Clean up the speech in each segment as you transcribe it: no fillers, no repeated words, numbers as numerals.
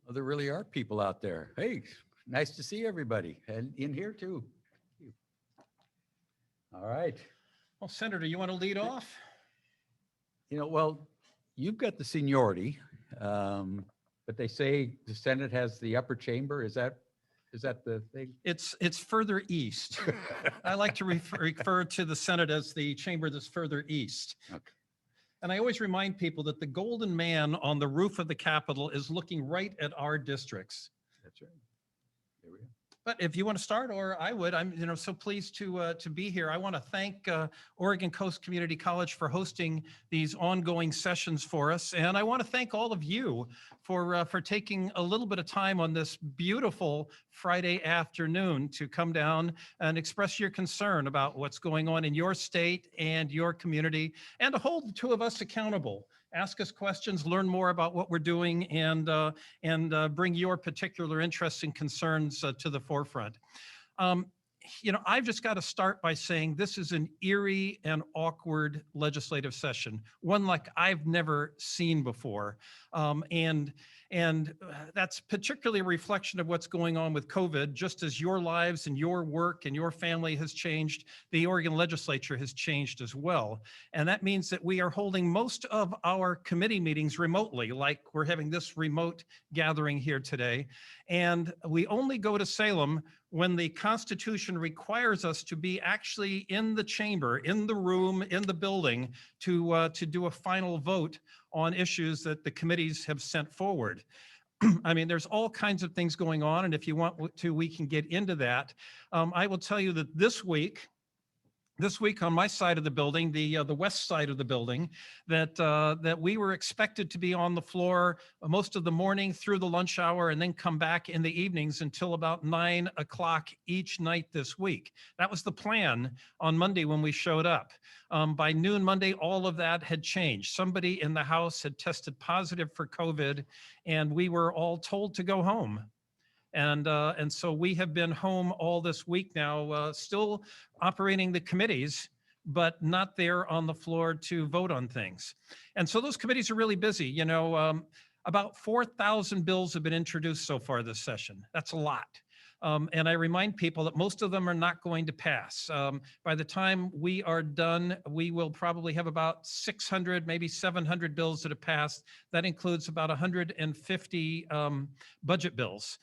Well, there really are people out there. Hey, nice to see everybody and in here too. All right. Well, Senator, you want to lead off? Well, you've got the seniority, but they say the Senate has the upper chamber. Is that the thing? It's further east. I like to refer to the Senate as the chamber that's further east. Okay. And I always remind people that the golden man on the roof of the Capitol is looking right at our districts. That's right. There we go. But if you want to start, or I would, I'm so pleased to be here. I want to thank Oregon Coast Community College for hosting these ongoing sessions for us, and I want to thank all of you for taking a little bit of time on this beautiful Friday afternoon to come down and express your concern about what's going on in your state and your community, and to hold the two of us accountable. Ask us questions, learn more about what we're doing, and bring your particular interests and concerns to the forefront. Um, I've just got to start by saying this is an eerie and awkward legislative session, one like I've never seen before. And that's particularly a reflection of what's going on with COVID. Just as your lives and your work and your family has changed, the Oregon legislature has changed as well. And that means that we are holding most of our committee meetings remotely, like we're having this remote gathering here today. And we only go to Salem when the Constitution requires us to be actually in the chamber, in the room, in the building to do a final vote on issues that the committees have sent forward. I mean, there's all kinds of things going on, and if you want to, we can get into that. I will tell you that this week on my side of the building, the west side of the building, that we were expected to be on the floor most of the morning through the lunch hour and then come back in the evenings until about 9 o'clock each night this week. That was the plan on Monday when we showed up. By noon Monday, all of that had changed. Somebody in the House had tested positive for COVID, and we were all told to go home. And so we have been home all this week now, still operating the committees, but not there on the floor to vote on things. And so those committees are really busy. About 4,000 bills have been introduced so far this session. That's a lot. And I remind people that most of them are not going to pass. By the time we are done, we will probably have about 600, maybe 700 bills that have passed. That includes about 150 budget bills.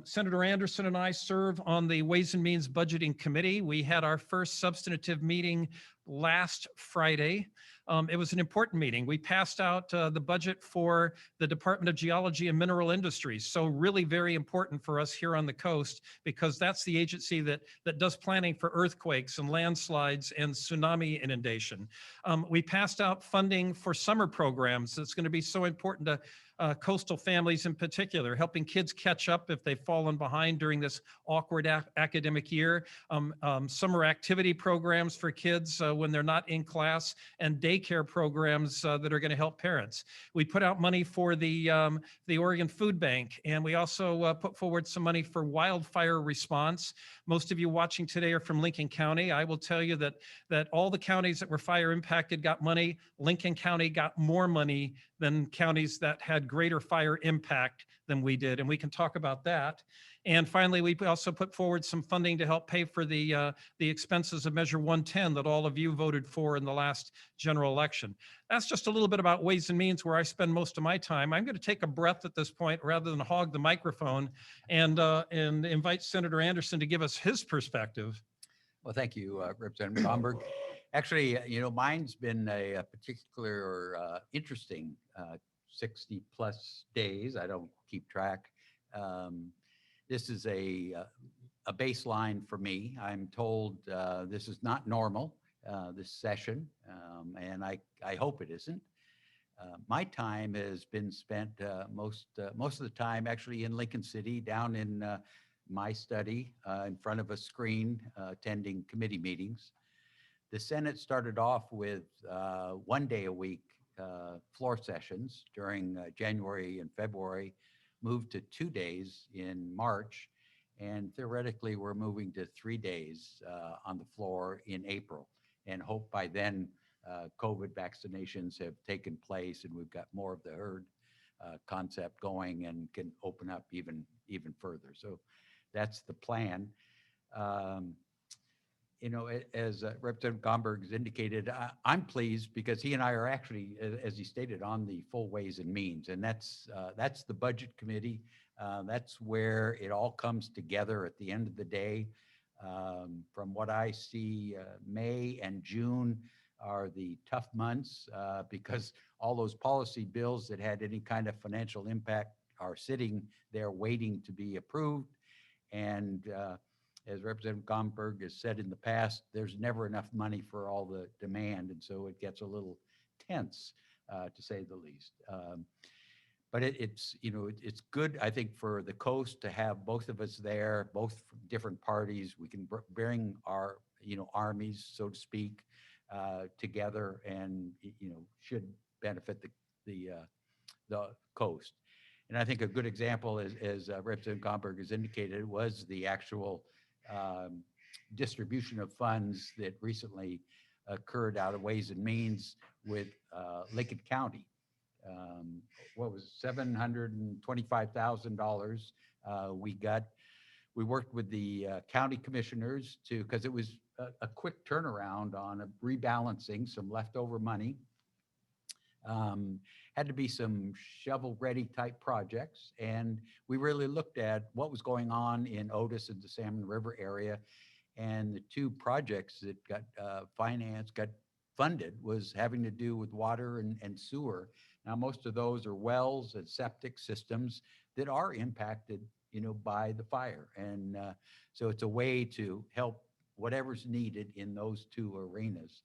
Senator Anderson and I serve on the Ways and Means Budgeting Committee. We had our first substantive meeting last Friday. It was an important meeting. We passed out the budget for the Department of Geology and Mineral Industries. So really very important for us here on the coast, because that's the agency that does planning for earthquakes and landslides and tsunami inundation. We passed out funding for summer programs. That's going to be so important to coastal families in particular, helping kids catch up if they've fallen behind during this awkward academic year, summer activity programs for kids when they're not in class, and daycare programs that are going to help parents. We put out money for the Oregon Food Bank, and we also put forward some money for wildfire response. Most of you watching today are from Lincoln County. I will tell you that all the counties that were fire impacted got money. Lincoln County got more money than counties that had greater fire impact than we did, and we can talk about that. And finally, we also put forward some funding to help pay for the expenses of Measure 110 that all of you voted for in the last general election. That's just a little bit about Ways and Means, where I spend most of my time. I'm going to take a breath at this point rather than hog the microphone and invite Senator Anderson to give us his perspective. Well, thank you, Representative Gomberg. Actually, mine's been a particular interesting 60 plus days. I don't keep track. This is a baseline for me. I'm told this is not normal, this session, and I hope it isn't. My time has been spent most of the time actually in Lincoln City, down in my study in front of a screen, attending committee meetings. The Senate started off with 1 day a week floor sessions during January and February, moved to 2 days in March, and theoretically we're moving to 3 days on the floor in April, and hope by then COVID vaccinations have taken place and we've got more of the herd concept going and can open up even further. So that's the plan. Um, as Representative Gomberg has indicated, I'm pleased because he and I are actually, as he stated, on the full Ways and Means, and that's the Budget Committee. That's where it all comes together at the end of the day. From what I see, May and June are the tough months because all those policy bills that had any kind of financial impact are sitting there waiting to be approved. And as Representative Gomberg has said in the past, there's never enough money for all the demand, and so it gets a little tense, to say the least. But it's good, I think, for the coast to have both of us there, both from different parties. We can bring our armies, so to speak, together, and should benefit the coast. And I think a good example, as Representative Gomberg has indicated, was the actual distribution of funds that recently occurred out of Ways and Means with Lincoln County. What was $725,000 we worked with the county commissioners because it was a quick turnaround on a rebalancing some leftover money. Had to be some shovel-ready type projects, and we really looked at what was going on in Otis and the Salmon River area, and the two projects that got got funded was having to do with water and sewer. Now, most of those are wells and septic systems that are impacted, by the fire, and so it's a way to help whatever's needed in those two arenas.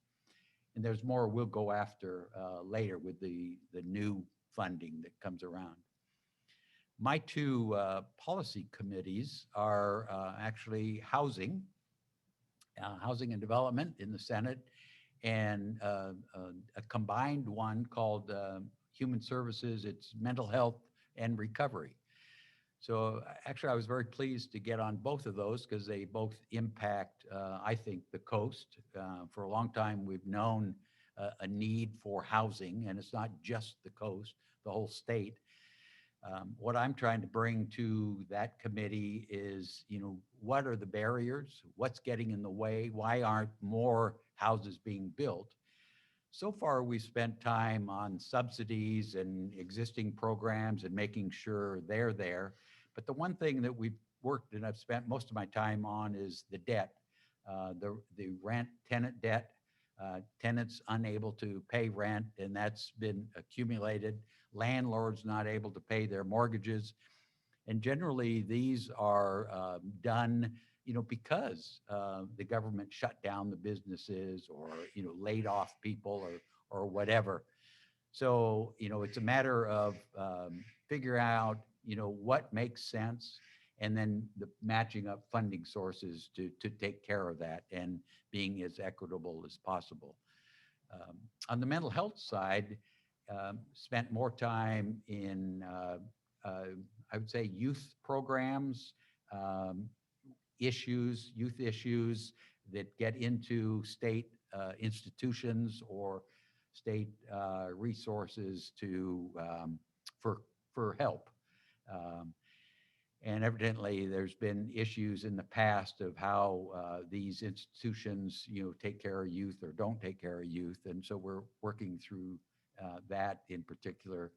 And there's more we'll go after later with the new funding that comes around. My two policy committees are actually housing and development in the Senate, and a combined one called human services. It's mental health and recovery. So actually, I was very pleased to get on both of those because they both impact, I think, the coast. For a long time, we've known a need for housing, and it's not just the coast, the whole state. What I'm trying to bring to that committee is, what are the barriers? What's getting in the way? Why aren't more houses being built? So far, we've spent time on subsidies and existing programs and making sure they're there. But the one thing that we've worked and I've spent most of my time on is the debt, the rent tenant debt, tenants unable to pay rent, and that's been accumulated. Landlords not able to pay their mortgages. And generally, these are done because the government shut down the businesses or, laid off people or whatever. So, it's a matter of figuring out, what makes sense, and then the matching up funding sources to take care of that and being as equitable as possible. On the mental health side, spent more time in, I would say, youth programs, youth issues that get into state institutions or state resources for help. And evidently, there's been issues in the past of how these institutions, take care of youth or don't take care of youth, and so we're working through that in particular.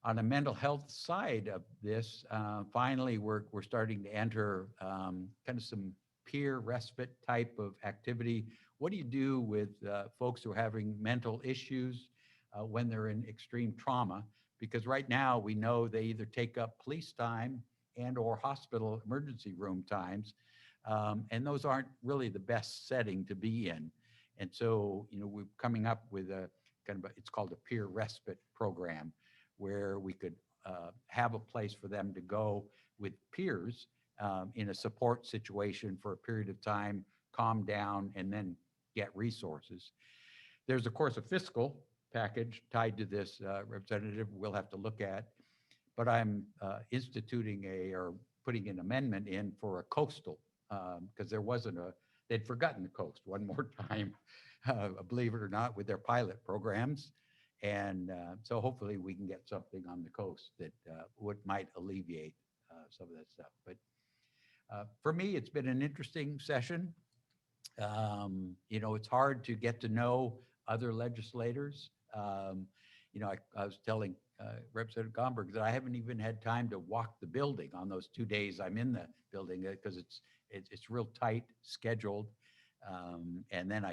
On the mental health side of this, finally, we're starting to enter kind of some peer respite type of activity. What do you do with folks who are having mental issues when they're in extreme trauma? Because right now we know they either take up police time and or hospital emergency room times, and those aren't really the best setting to be in. And so, we're coming up with a kind of it's called a peer respite program, where we could have a place for them to go with peers in a support situation for a period of time, calm down, and then get resources. There's, of course, a fiscal package tied to this, Representative, we'll have to look at, but I'm instituting or putting an amendment in for a coastal, because they'd forgotten the coast one more time, believe it or not, with their pilot programs. And so hopefully we can get something on the coast that might alleviate some of that stuff. But for me, it's been an interesting session. It's hard to get to know other legislators. I was telling Representative Gomberg that I haven't even had time to walk the building on those 2 days I'm in the building because it's real tight scheduled. And then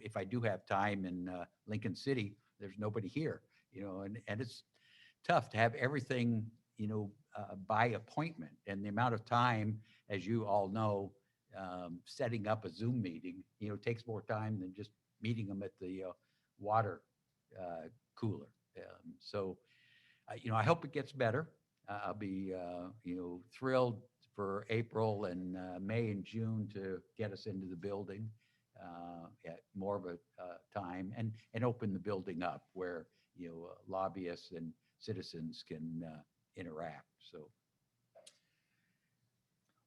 if I do have time in Lincoln City, there's nobody here, and it's tough to have everything, by appointment, and the amount of time, as you all know, setting up a Zoom meeting, takes more time than just meeting them at the water cooler. I hope it gets better. I'll be, thrilled for April and May and June to get us into the building at more of a time and open the building up where, lobbyists and citizens can interact. So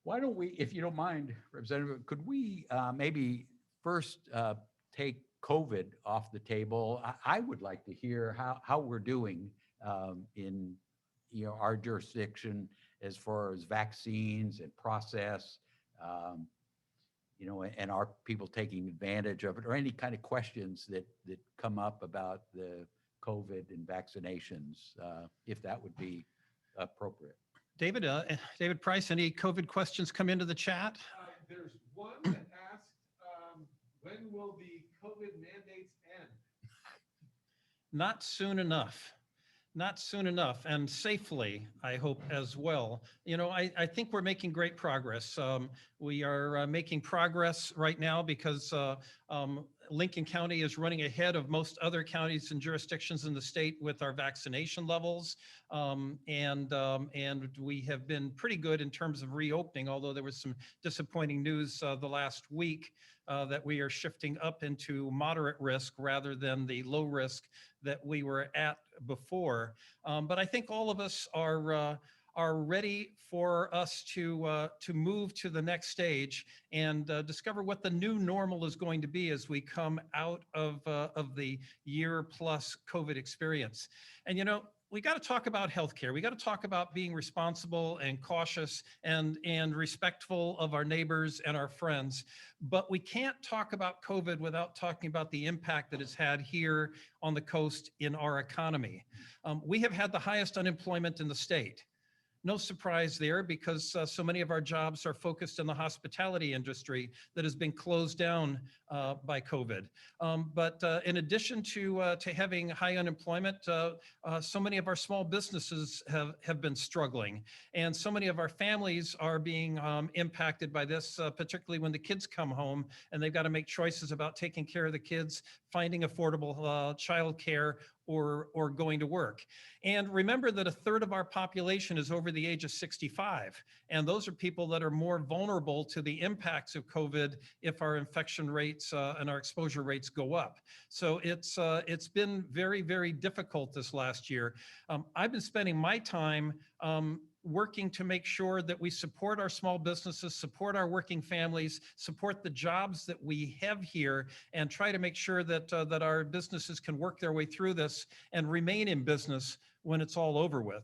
why don't we, if you don't mind, Representative, could we maybe first take COVID off the table? I would like to hear how we're doing in our jurisdiction as far as vaccines and process, and are people taking advantage of it, or any kind of questions that come up about the COVID and vaccinations, if that would be appropriate. David Price, any COVID questions come into the chat? There's one that asked, when will the COVID mandates end? Not soon enough. Not soon enough, and safely, I hope, as well. I think we're making great progress. We are making progress right now because Lincoln County is running ahead of most other counties and jurisdictions in the state with our vaccination levels. And we have been pretty good in terms of reopening, although there was some disappointing news the last week that we are shifting up into moderate risk rather than the low risk that we were at before. But I think all of us are ready for us to move to the next stage and discover what the new normal is going to be as we come out of the year plus COVID experience. And we got to talk about healthcare. We got to talk about being responsible and cautious and respectful of our neighbors and our friends. But we can't talk about COVID without talking about the impact that it's had here on the coast in our economy. We have had the highest unemployment in the state. No surprise there because so many of our jobs are focused in the hospitality industry that has been closed down by COVID. But in addition to having high unemployment, so many of our small businesses have been struggling. And so many of our families are being impacted by this, particularly when the kids come home and they've got to make choices about taking care of the kids, finding affordable childcare, or going to work. And remember that a third of our population is over the age of 65. And those are people that are more vulnerable to the impacts of COVID if our infection rates and our exposure rates go up. So it's been very, very difficult this last year. I've been spending my time working to make sure that we support our small businesses, support our working families, support the jobs that we have here, and try to make sure that that our businesses can work their way through this and remain in business when it's all over with.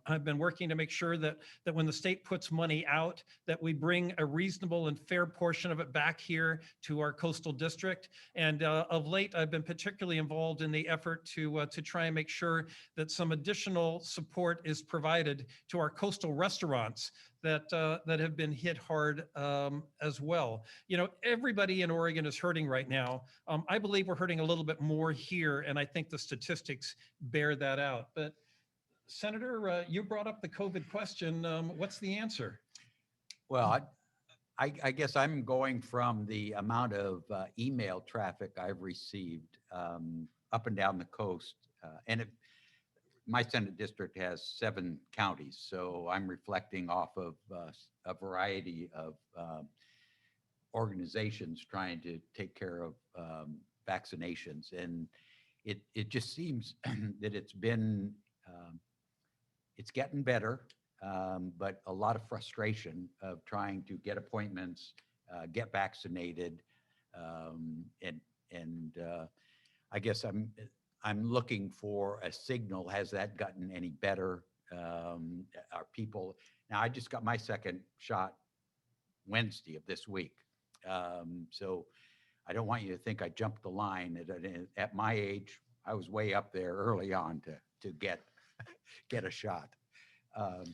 I've been working to make sure that when the state puts money out, that we bring a reasonable and fair portion of it back here to our coastal district. And of late, I've been particularly involved in the effort to try and make sure that some additional support is provided to our coastal restaurants that have been hit hard as well. Everybody in Oregon is hurting right now. I believe we're hurting a little bit more here, and I think the statistics bear that out. But Senator, you brought up the COVID question. What's the answer? Well, I guess I'm going from the amount of email traffic I've received up and down the coast. My Senate district has 7 counties, so I'm reflecting off of a variety of organizations trying to take care of vaccinations. And it just seems that it's getting better, but a lot of frustration of trying to get appointments, get vaccinated. And I guess I'm I'm looking for a signal. Has that gotten any better? Are people, now I just got my second shot Wednesday of this week. So I don't want you to think I jumped the line. At my age, I was way up there early on to get a shot. Um,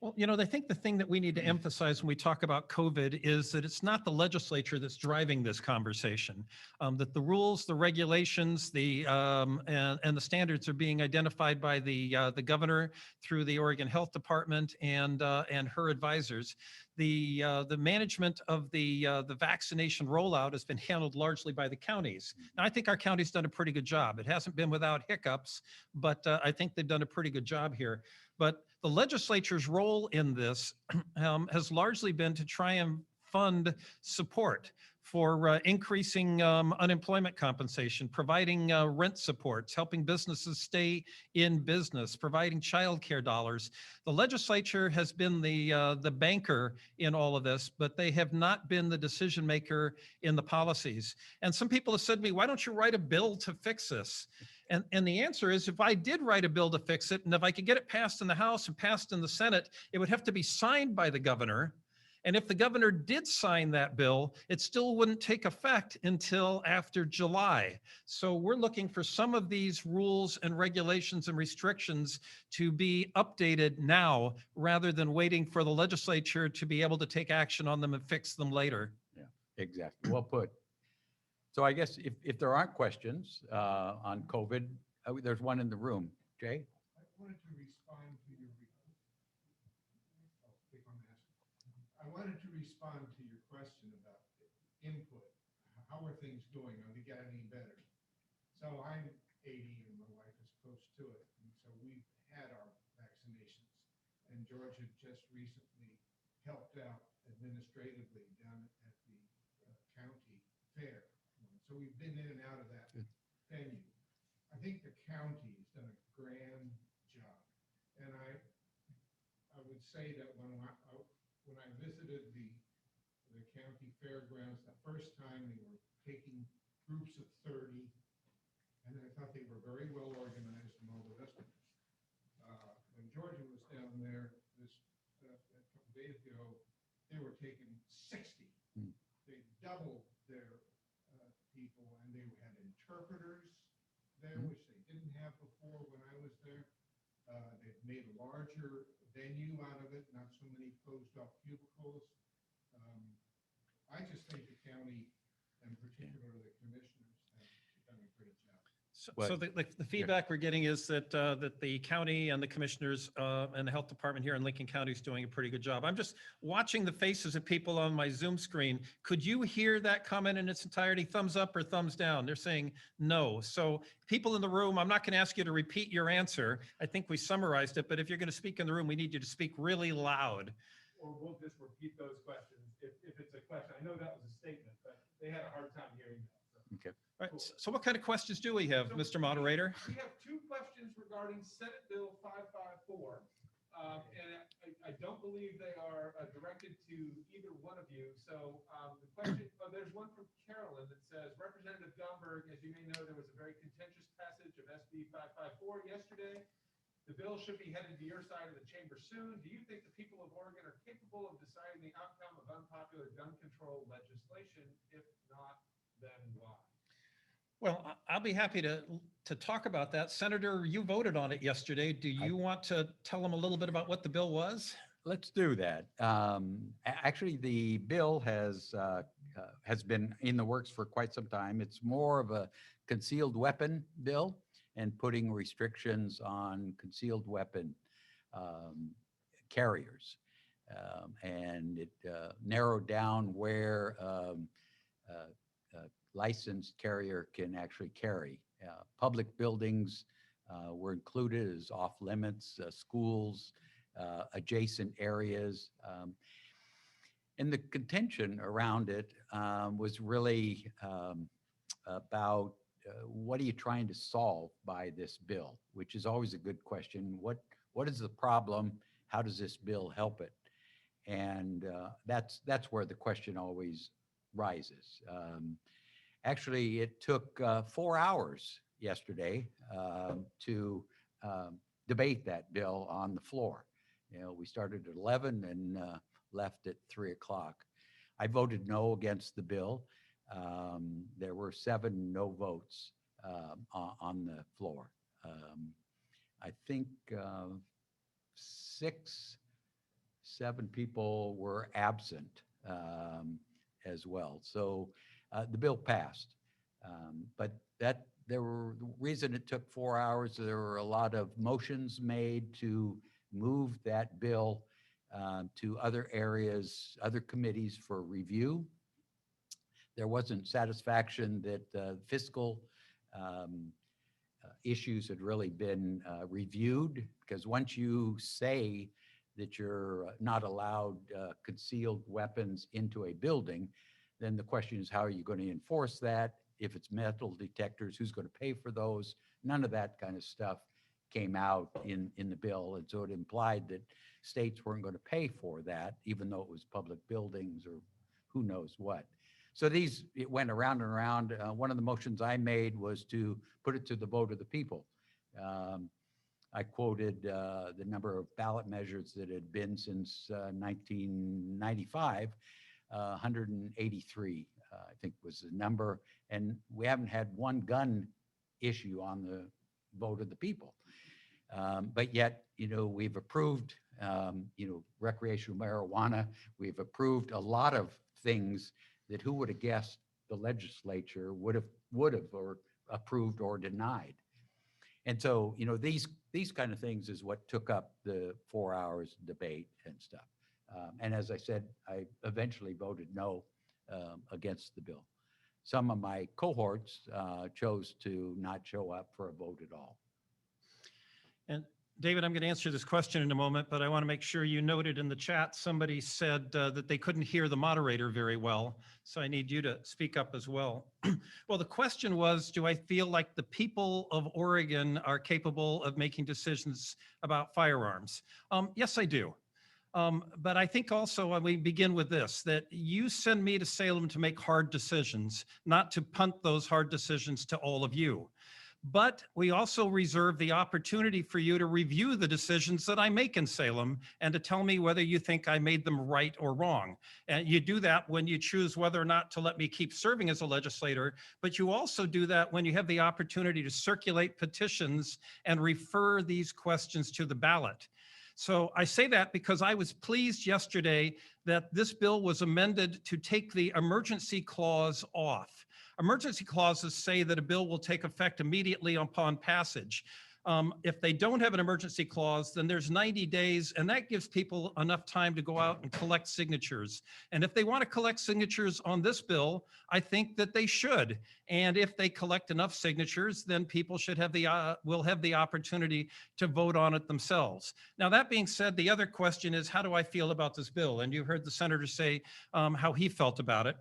Well, I think the thing that we need to emphasize when we talk about COVID is that it's not the legislature that's driving this conversation. That the rules, the regulations, and the standards are being identified by the governor through the Oregon Health Department and her advisors. The management of the vaccination rollout has been handled largely by the counties. Now, I think our county's done a pretty good job. It hasn't been without hiccups, but I think they've done a pretty good job here. But the legislature's role in this has largely been to try and fund support for increasing unemployment compensation, providing rent supports, helping businesses stay in business, providing childcare dollars. The legislature has been the banker in all of this, but they have not been the decision maker in the policies. And some people have said to me, why don't you write a bill to fix this? And the answer is, if I did write a bill to fix it, and if I could get it passed in the House and passed in the Senate, it would have to be signed by the governor. And if the governor did sign that bill, it still wouldn't take effect until after July. So we're looking for some of these rules and regulations and restrictions to be updated now, rather than waiting for the legislature to be able to take action on them and fix them later. Yeah, exactly. Well put. So I guess if there aren't questions on COVID, there's one in the room. Jay? I wanted to respond to your, I'll pick on that. I wanted to respond to your question about input. How are things going? Are they getting any better? So I'm 80 and my wife is close to it. And so we've had our vaccinations. And George had just recently helped out administratively down at the county fair. So we've been in and out of that venue. I think the county has done a grand job. And I would say that when I visited the county fairgrounds the first time, they were taking groups of 30, and I thought they were very well organized and all the rest of it. When Georgia was down there a couple of days ago, they were taking 60. They doubled their people, and they had interpreters there, which they didn't have before when I was there. They've made a larger venue out of it, not so many closed off cubicles. I just think the county, and particularly the commissioners, have done a great job. So the feedback we're getting is that the county and the commissioners and the health department here in Lincoln County is doing a pretty good job. I'm just watching the faces of people on my Zoom screen. Could you hear that comment in its entirety? Thumbs up or thumbs down? They're saying no. So people in the room, I'm not going to ask you to repeat your answer. I think we summarized it, but if you're going to speak in the room, we need you to speak really loud. Or we'll just repeat those questions if it's a question. I know that was a statement, but they had a hard time hearing that. So. Okay. All right. So what kind of questions do we have, Mr. Moderator? We have two questions regarding Senate Bill 554. And I don't believe they are directed to either one of you. So the question, there's one from Carolyn that says, Representative Gomberg, as you may know, there was a very contentious passage of SB 554 yesterday. The bill should be headed to your side of the chamber soon. Do you think the people of Oregon are capable of deciding the outcome of unpopular gun control legislation? If not, then why? Well, I'll be happy to talk about that. Senator, you voted on it yesterday. Do you want to tell them a little bit about what the bill was? Let's do that. Actually, the bill has been in the works for quite some time. It's more of a concealed weapon bill and putting restrictions on concealed weapon carriers. And it narrowed down where licensed carrier can actually carry. Public buildings were included as off limits, schools, adjacent areas. And the contention around it was really about what are you trying to solve by this bill, which is always a good question. What is the problem? How does this bill help it? And that's where the question always rises. Actually, it took 4 hours yesterday to debate that bill on the floor. You know, we started at 11 and left at 3 o'clock. I voted no against the bill. There were 7 no votes on the floor. I think 6, 7 people were absent as well. So the bill passed. But the reason it took 4 hours, there were a lot of motions made to move that bill to other areas, other committees for review. There wasn't satisfaction that fiscal issues had really been reviewed, because once you say that you're not allowed concealed weapons into a building, then the question is, how are you going to enforce that? If it's metal detectors, who's going to pay for those? None of that kind of stuff came out in the bill. And so it implied that states weren't going to pay for that, even though it was public buildings or who knows what. So it went around and around. One of the motions I made was to put it to the vote of the people. I quoted the number of ballot measures that had been since 1995, 183, I think was the number. And we haven't had one gun issue on the vote of the people. But yet, you know, we've approved, you know, recreational marijuana. We've approved a lot of things that who would have guessed the legislature would have or approved or denied. And so, you know, these kind of things is what took up the 4 hours debate and stuff. And as I said, I eventually voted no against the bill. Some of my cohorts chose to not show up for a vote at all. And David, I'm going to answer this question in a moment, but I want to make sure you noted in the chat, somebody said that they couldn't hear the moderator very well. So I need you to speak up as well. Well, the question was, do I feel like the people of Oregon are capable of making decisions about firearms? Yes, I do. But I think also we begin with this, that you send me to Salem to make hard decisions, not to punt those hard decisions to all of you. But we also reserve the opportunity for you to review the decisions that I make in Salem and to tell me whether you think I made them right or wrong. And you do that when you choose whether or not to let me keep serving as a legislator, but you also do that when you have the opportunity to circulate petitions and refer these questions to the ballot. So I say that because I was pleased yesterday that this bill was amended to take the emergency clause off. Emergency clauses say that a bill will take effect immediately upon passage. If they don't have an emergency clause, then there's 90 days, and that gives people enough time to go out and collect signatures. And if they want to collect signatures on this bill, I think that they should. And if they collect enough signatures, then people should have will have the opportunity to vote on it themselves. Now, that being said, the other question is, how do I feel about this bill? And you heard the senator say how he felt about it.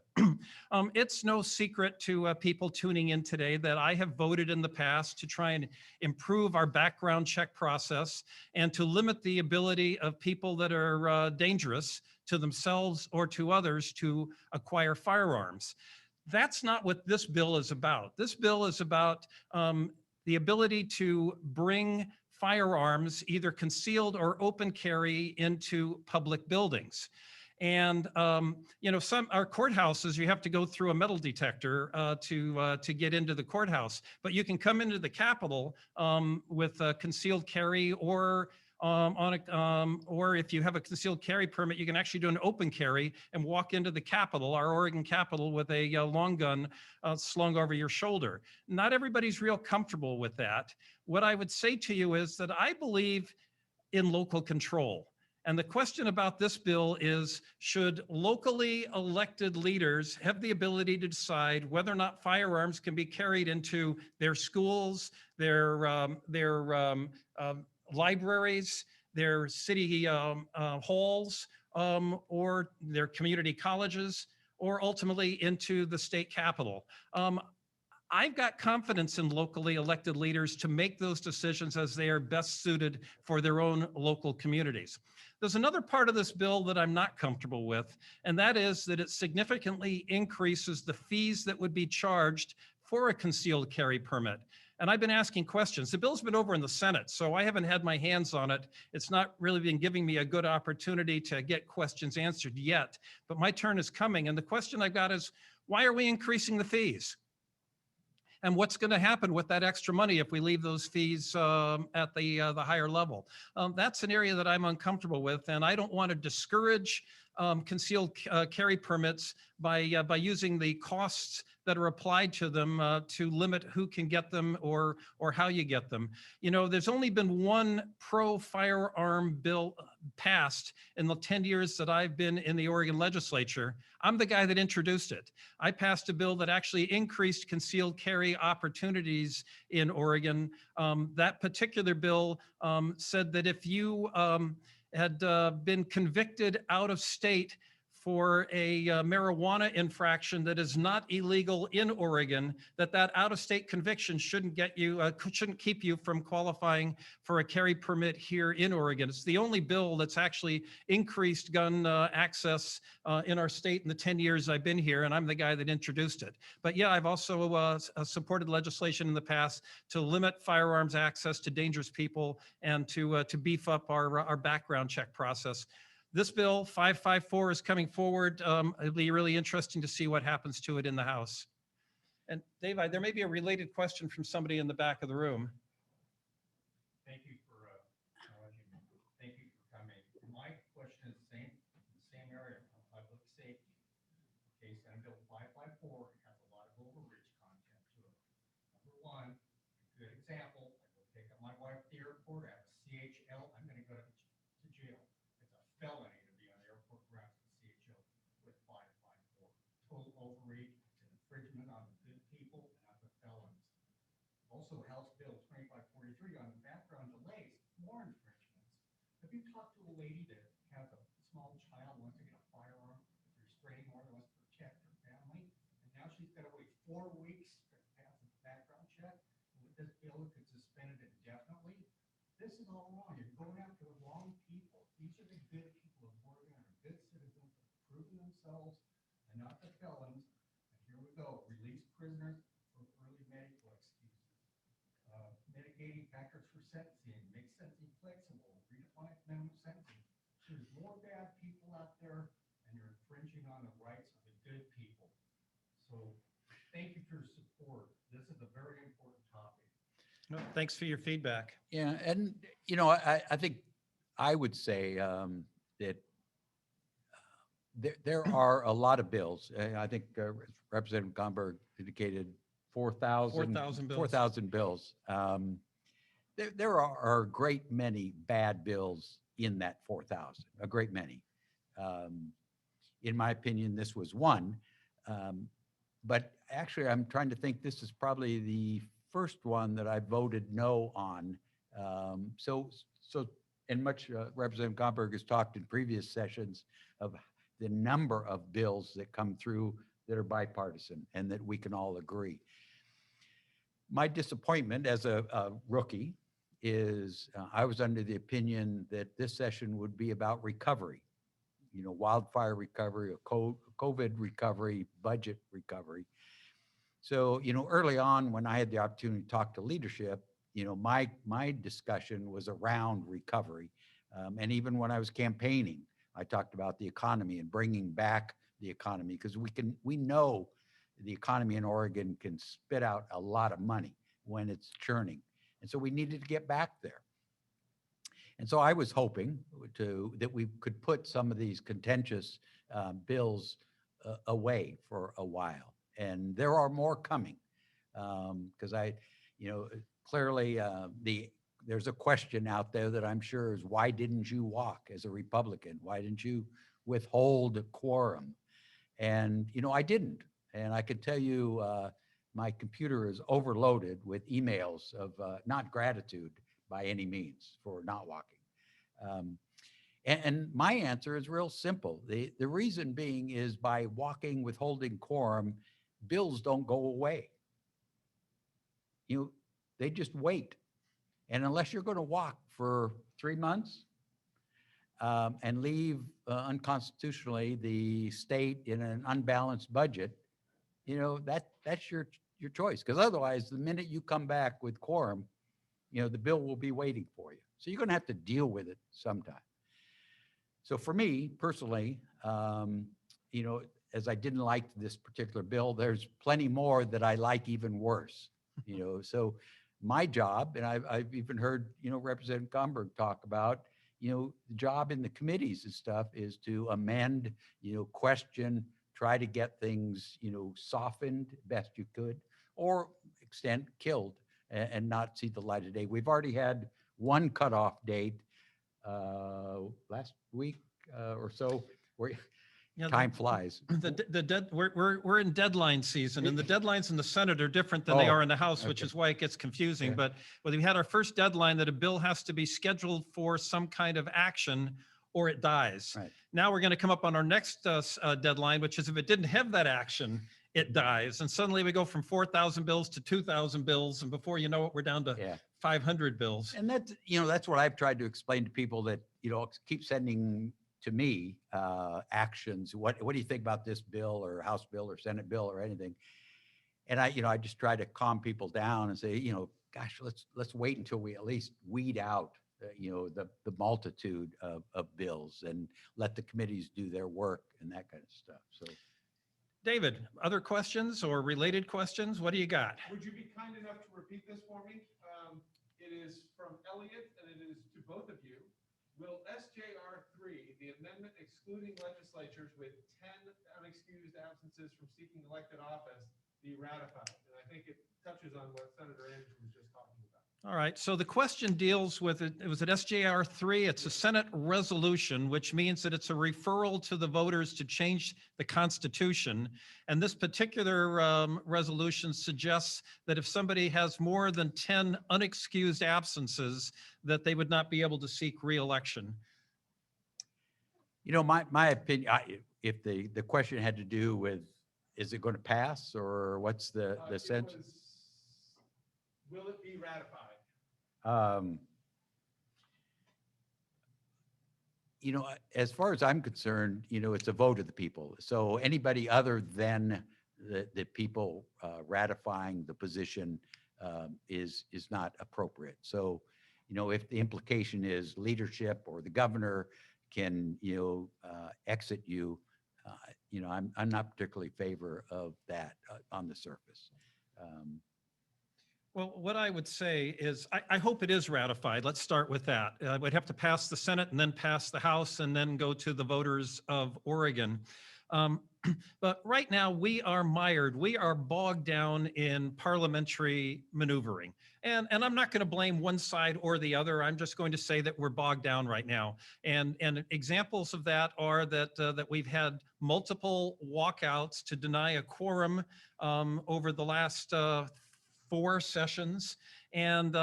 It's no secret to people tuning in today that I have voted in the past to try and improve our background check process and to limit the ability of people that are dangerous to themselves or to others to acquire firearms. That's not what this bill is about. This bill is about the ability to bring firearms, either concealed or open carry, into public buildings. And you know, our courthouses, you have to go through a metal detector to get into the courthouse. But you can come into the Capitol with a concealed carry, or or if you have a concealed carry permit, you can actually do an open carry and walk into the Capitol, our Oregon Capitol, with a long gun slung over your shoulder. Not everybody's real comfortable with that. What I would say to you is that I believe in local control. And the question about this bill is, should locally elected leaders have the ability to decide whether or not firearms can be carried into their schools, their libraries, their city halls, or their community colleges, or ultimately into the state capitol? I've got confidence in locally elected leaders to make those decisions as they are best suited for their own local communities. There's another part of this bill that I'm not comfortable with, and that is that it significantly increases the fees that would be charged for a concealed carry permit. And I've been asking questions. The bill's been over in the Senate, so I haven't had my hands on it. It's not really been giving me a good opportunity to get questions answered yet, but my turn is coming. And the question I've got is, why are we increasing the fees? And what's going to happen with that extra money if we leave those fees at the higher level? That's an area that I'm uncomfortable with, and I don't want to discourage concealed carry permits by using the costs that are applied to them to limit who can get them or how you get them. You know, there's only been one pro firearm bill passed in the 10 years that I've been in the Oregon legislature. I'm the guy that introduced it. I passed a bill that actually increased concealed carry opportunities in Oregon. That particular bill said that if you had been convicted out of state for a marijuana infraction that is not illegal in Oregon, that out-of-state conviction shouldn't keep you from qualifying for a carry permit here in Oregon. It's the only bill that's actually increased gun access in our state in the 10 years I've been here, and I'm the guy that introduced it. But yeah, I've also supported legislation in the past to limit firearms access to dangerous people and to beef up our background check process. This bill, 554, is coming forward. It'll be really interesting to see what happens to it in the House. And Dave, there may be a related question from somebody in the back of the room. Thank you for thank you for coming. My question is the same area of public safety. Okay, Senate Bill 554 has a lot of overreach content to it. Number one, a good example, I go pick up my wife at the airport, I have a CHL, I'm going to go to jail. It's a felony to be on the airport grounds with CHL with 554. Total overreach, it's an infringement on the good people and on the felons. Also, House Bill 2543 on background delays, more infringements. Have you talked to a lady that has a small child, wants to get a firearm, with restraining order, wants to protect her family, and now she's got to wait 4 weeks to pass a background check? And with this bill, it could suspend it indefinitely. This is all wrong. You're going after the wrong people. These are the good people of Oregon, are good citizens that have proven themselves, and not the felons. And here we go, release prisoners for early medical excuses. Mitigating factors for sentencing, make sentencing flexible, redefine minimum sentencing. There's more bad people out there, and you're infringing on the rights of the good people. So thank you for your support. This is a very important topic. No, thanks for your feedback. Yeah, and you know, I think I would say that there are a lot of bills. I think Representative Gomberg indicated 4,000 4,000 bills. 4,000 bills. There are a great many bad bills in that 4,000, a great many. In my opinion, this was one. But actually, I'm trying to think, this is probably the first one that I voted no on. And much Representative Gomberg has talked in previous sessions of the number of bills that come through that are bipartisan and that we can all agree. My disappointment as a rookie is I was under the opinion that this session would be about recovery, you know, wildfire recovery, COVID recovery, budget recovery. So, you know, early on when I had the opportunity to talk to leadership, you know, my discussion was around recovery. And even when I was campaigning, I talked about the economy and bringing back the economy, because we know the economy in Oregon can spit out a lot of money when it's churning. And so we needed to get back there. And so I was hoping that we could put some of these contentious bills away for a while. And there are more coming, because clearly there's a question out there that I'm sure is, why didn't you walk as a Republican? Why didn't you withhold a quorum? And, you know, I didn't. And I can tell you, my computer is overloaded with emails of not gratitude by any means for not walking. And my answer is real simple. The reason being is, by walking, withholding quorum, bills don't go away. They just wait. And unless you're going to walk for 3 months and leave unconstitutionally the state in an unbalanced budget, you know, that's your your choice. Because otherwise, the minute you come back with quorum, the bill will be waiting for you. So you're going to have to deal with it sometime. So for me personally, as I didn't like this particular bill, there's plenty more that I like even worse. So my job, and I've even heard, Representative Gomberg talk about, the job in the committees and stuff is to amend, question, try to get things, softened best you could, or extent killed and not see the light of day. We've already had one cutoff date last week or so, where Yeah, time flies. we're in deadline season, and the deadlines in the Senate are different than they Oh, are in the House, which okay. is why it gets confusing. Yeah. But we had our first deadline that a bill has to be scheduled for some kind of action or it dies. Right. Now we're going to come up on our next deadline, which is if it didn't have that action, it dies. And suddenly we go from 4,000 bills to 2,000 bills. And before you know it, we're down to Yeah. 500 bills. And that's what I've tried to explain to people that, keep sending to me actions. What do you think about this bill or House bill or Senate bill or anything? And I just try to calm people down and say, gosh, let's wait until we at least weed out, the multitude of bills and let the committees do their work and that kind of stuff. So, David, other questions or related questions? What do you got? Would you be kind enough to repeat this for me? It is from Elliot, and it is to both of you. Will SJR 3, the amendment excluding legislatures with 10 unexcused absences from seeking elected office, be ratified? And I think it touches on what Senator Andrews was just talking about. All right, so the question deals with, it was at SJR 3, it's a Senate resolution, which means that it's a referral to the voters to change the Constitution. And this particular resolution suggests that if somebody has more than 10 unexcused absences, that they would not be able to seek re-election. my opinion, if the question had to do with, is it going to pass or what's the sense? Will it be ratified? As far as I'm concerned, it's a vote of the people. So anybody other than the people ratifying the position is not appropriate. So, if the implication is leadership or the governor can, exit you, I'm not particularly in favor of that on the surface. Well, what I would say is, I hope it is ratified. Let's start with that. We'd have to pass the Senate and then pass the House and then go to the voters of Oregon. But right now we are mired. We are bogged down in parliamentary maneuvering. And I'm not going to blame one side or the other. I'm just going to say that we're bogged down right now. And examples of that are that we've had multiple walkouts to deny a quorum over the last 4 sessions. And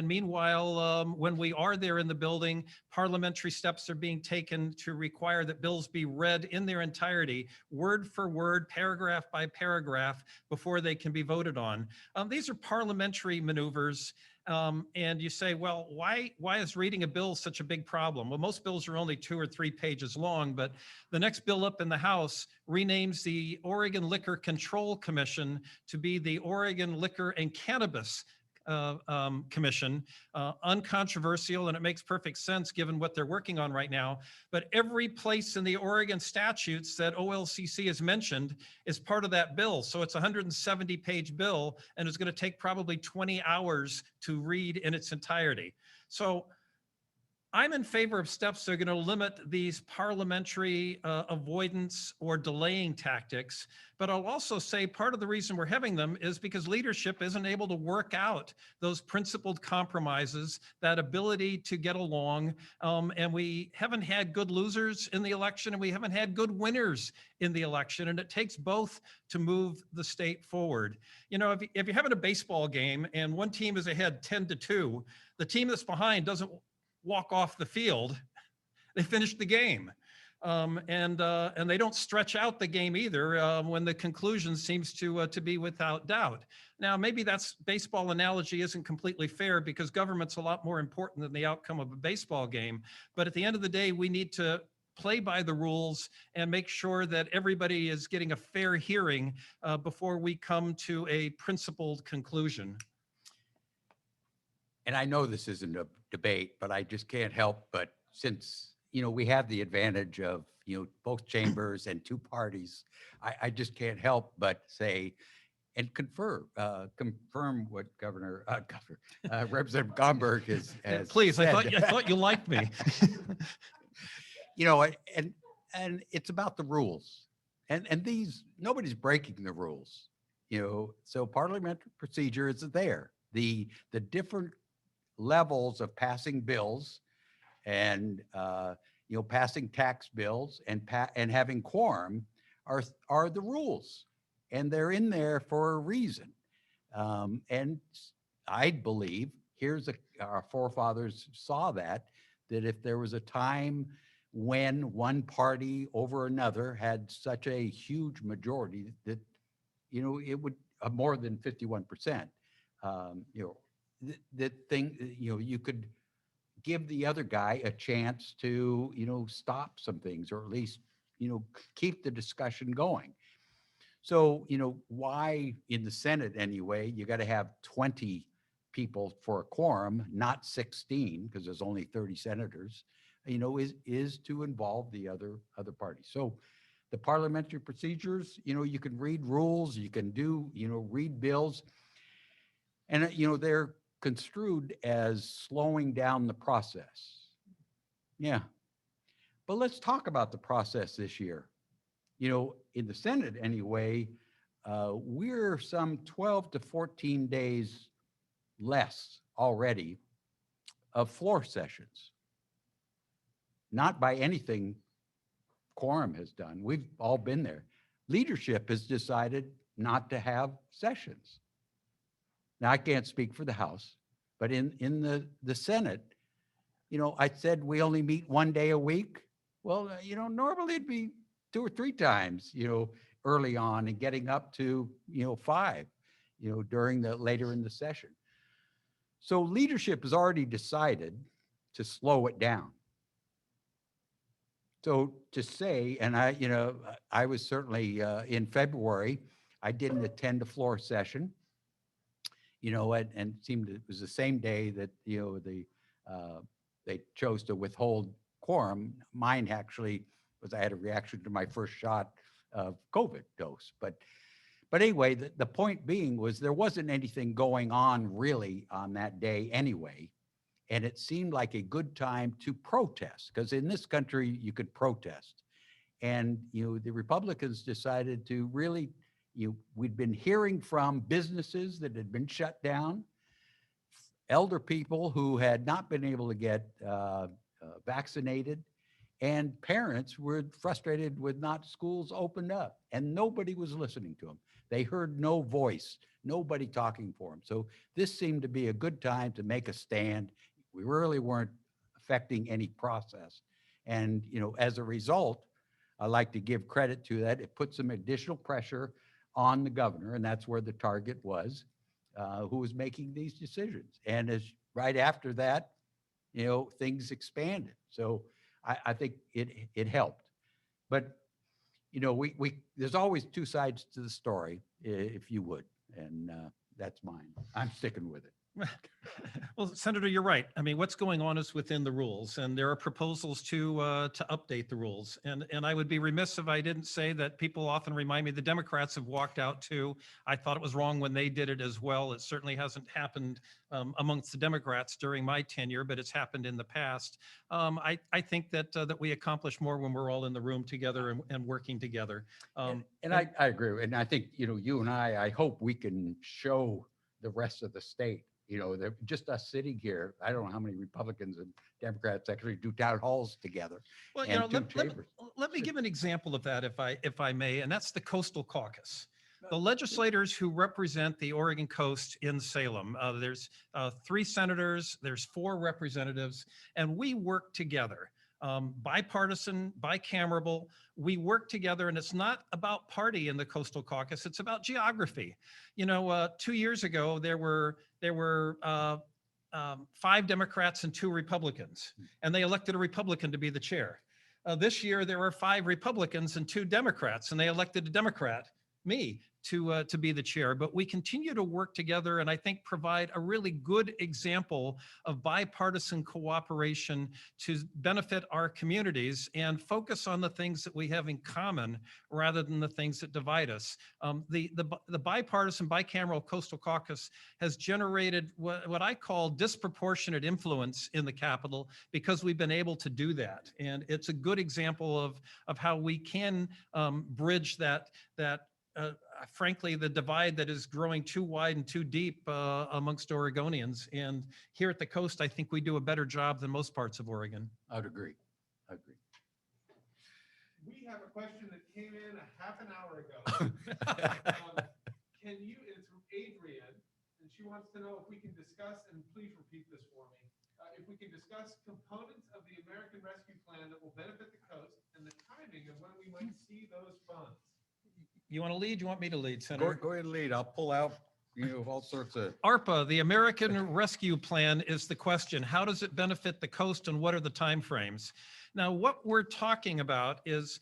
meanwhile, when we are there in the building, parliamentary steps are being taken to require that bills be read in their entirety, word for word, paragraph by paragraph, before they can be voted on. These are parliamentary maneuvers. And you say, well, why is reading a bill such a big problem? Well, most bills are only 2 or 3 pages long, but the next bill up in the House renames the Oregon Liquor Control Commission to be the Oregon Liquor and Cannabis Commission, uncontroversial, and it makes perfect sense given what they're working on right now. But every place in the Oregon statutes that OLCC is mentioned is part of that bill. So it's a 170-page bill, and it's going to take probably 20 hours to read in its entirety. So I'm in favor of steps that are going to limit these parliamentary avoidance or delaying tactics. But I'll also say part of the reason we're having them is because leadership isn't able to work out those principled compromises, that ability to get along. And we haven't had good losers in the election, and we haven't had good winners in the election. And it takes both to move the state forward. If you're having a baseball game and one team is ahead 10-2, the team that's behind doesn't walk off the field. They finish the game. And they don't stretch out the game either when the conclusion seems to be without doubt. Now, maybe that's baseball analogy isn't completely fair because government's a lot more important than the outcome of a baseball game. But at the end of the day, we need to play by the rules and make sure that everybody is getting a fair hearing before we come to a principled conclusion. And I know this isn't a debate, but I just can't help but since, we have the advantage of, both chambers and two parties, I just can't help but say and confirm what Representative Gomberg has Please, I said. thought you liked me. And it's about the rules. And these, nobody's breaking the rules, so parliamentary procedure is there. The different levels of passing bills and, passing tax bills and having quorum are the rules. And they're in there for a reason. And I believe our forefathers saw that if there was a time when one party over another had such a huge majority that, it would more than 51%, you could give the other guy a chance to, stop some things or at least, keep the discussion going. So, why in the Senate anyway, you got to have 20 people for a quorum, not 16, because there's only 30 senators, is to involve the other parties. So the parliamentary procedures, you can read rules, you can do, read bills, and, they're construed as slowing down the process. Yeah. But let's talk about the process this year. In the Senate anyway, we're some 12 to 14 days less already of floor sessions. Not by anything quorum has done. We've all been there. Leadership has decided not to have sessions. Now, I can't speak for the House, but in the Senate, I said we only meet one day a week. Well, normally it'd be 2 or 3 times, early on and getting up to, 5, during later in the session. So leadership has already decided to slow it down. So to say, and I was certainly in February, I didn't attend a floor session, and it seemed it was the same day that, they chose to withhold quorum. Mine actually was I had a reaction to my first shot of COVID dose. But anyway, the point being was there wasn't anything going on really on that day anyway. And it seemed like a good time to protest, because in this country you could protest. And, the Republicans decided to really, we'd been hearing from businesses that had been shut down, elder people who had not been able to get vaccinated, and parents were frustrated with not schools opened up, and nobody was listening to them. They heard no voice, nobody talking for them. So this seemed to be a good time to make a stand. We really weren't affecting any process. And, as a result, I like to give credit to that. It put some additional pressure on the governor, and that's where the target was, who was making these decisions. And as right after that, things expanded. So I think it helped. But, there's always 2 sides to the story, if you would, and that's mine. I'm sticking with it. Well, Senator, you're right. I mean, what's going on is within the rules, and there are proposals to update the rules. And I would be remiss if I didn't say that people often remind me the Democrats have walked out too. I thought it was wrong when they did it as well. It certainly hasn't happened amongst the Democrats during my tenure, but it's happened in the past. I think that we accomplish more when we're all in the room together and working together. And I agree. And I think, you and I hope we can show the rest of the state, they're just us sitting here. I don't know how many Republicans and Democrats actually do town halls together. Well, let me give an example of that, if I may, and that's the Coastal Caucus. The legislators who represent the Oregon coast in Salem, there's 3 senators, there's 4 representatives, and we work together. Bipartisan, bicameral, we work together, and it's not about party in the Coastal Caucus, it's about geography. 2 years ago, there were 5 Democrats and 2 Republicans, and they elected a Republican to be the chair. This year, there were 5 Republicans and 2 Democrats, and they elected a Democrat, me, to be the chair. But we continue to work together and I think provide a really good example of bipartisan cooperation to benefit our communities and focus on the things that we have in common rather than the things that divide us. The bipartisan bicameral Coastal Caucus has generated what I call disproportionate influence in the Capitol because we've been able to do that. And it's a good example of how we can bridge that frankly, the divide that is growing too wide and too deep amongst Oregonians. And here at the coast, I think we do a better job than most parts of Oregon. I'd agree. I agree. We have a question that came in a half an hour ago. It's from Adrian, and she wants to know if we can discuss, and please repeat this for me, if we can discuss components of the American Rescue Plan that will benefit the coast and the timing of when we might see those funds. You want to lead? You want me to lead, Go, Senator? go ahead and lead. I'll pull out, all sorts of. ARPA, the American Rescue Plan, is the question. How does it benefit the coast and what are the timeframes? Now, what we're talking about is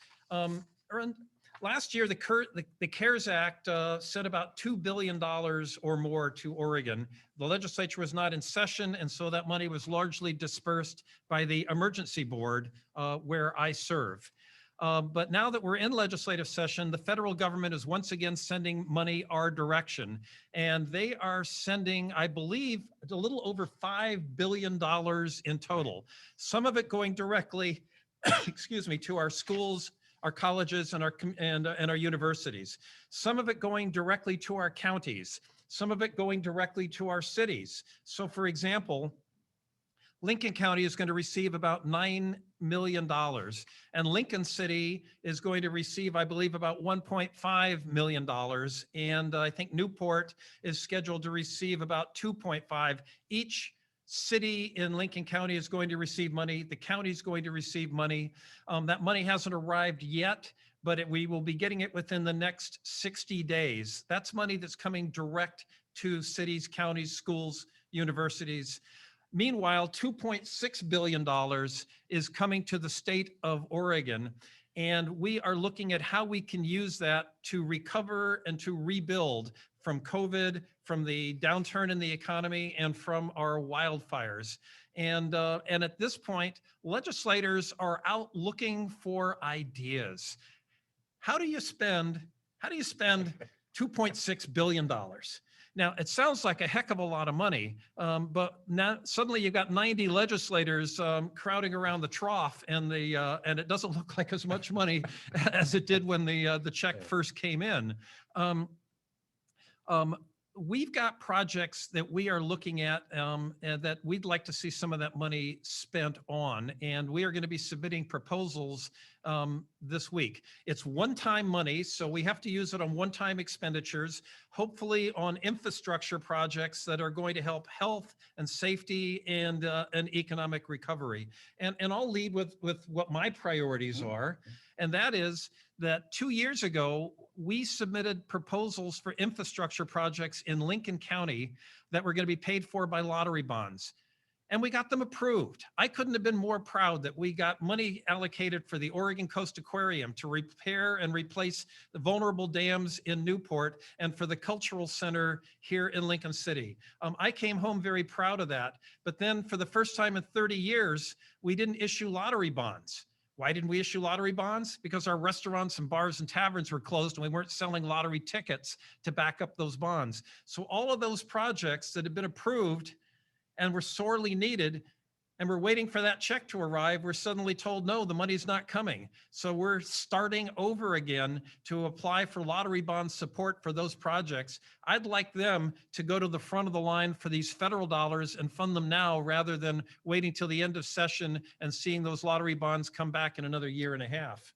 last year, the CARES Act sent about $2 billion or more to Oregon. The legislature was not in session, and so that money was largely dispersed by the Emergency Board where I serve. But now that we're in legislative session, the federal government is once again sending money our direction. And they are sending, I believe, a little over $5 billion in total. Some of it going directly, excuse me, to our schools, our colleges, and our universities. Some of it going directly to our counties. Some of it going directly to our cities. So for example, Lincoln County is going to receive about $9 million, and Lincoln City is going to receive, I believe, about $1.5 million. And I think Newport is scheduled to receive about 2.5. Each city in Lincoln County is going to receive money. The county is going to receive money. That money hasn't arrived yet, but we will be getting it within the next 60 days. That's money that's coming direct to cities, counties, schools, universities. Meanwhile, $2.6 billion is coming to the state of Oregon, and we are looking at how we can use that to recover and to rebuild from COVID, from the downturn in the economy, and from our wildfires. And at this point, legislators are out looking for ideas. How do you spend $2.6 billion? Now, it sounds like a heck of a lot of money, but now suddenly you've got 90 legislators crowding around the trough, and it doesn't look like as much money as it did when the check first came in. We've got projects that we are looking at and that we'd like to see some of that money spent on, and we are going to be submitting proposals this week. It's one-time money, so we have to use it on one-time expenditures, hopefully on infrastructure projects that are going to help health and safety and economic recovery. And I'll lead with what my priorities are, and that is that 2 years ago, we submitted proposals for infrastructure projects in Lincoln County that were going to be paid for by lottery bonds. And we got them approved. I couldn't have been more proud that we got money allocated for the Oregon Coast Aquarium to repair and replace the vulnerable dams in Newport and for the Cultural Center here in Lincoln City. I came home very proud of that. But then for the first time in 30 years, we didn't issue lottery bonds. Why didn't we issue lottery bonds? Because our restaurants and bars and taverns were closed and we weren't selling lottery tickets to back up those bonds. So all of those projects that had been approved and were sorely needed and we're waiting for that check to arrive, we're suddenly told, no, the money's not coming. So we're starting over again to apply for lottery bond support for those projects. I'd like them to go to the front of the line for these federal dollars and fund them now rather than waiting till the end of session and seeing those lottery bonds come back in another year and a half.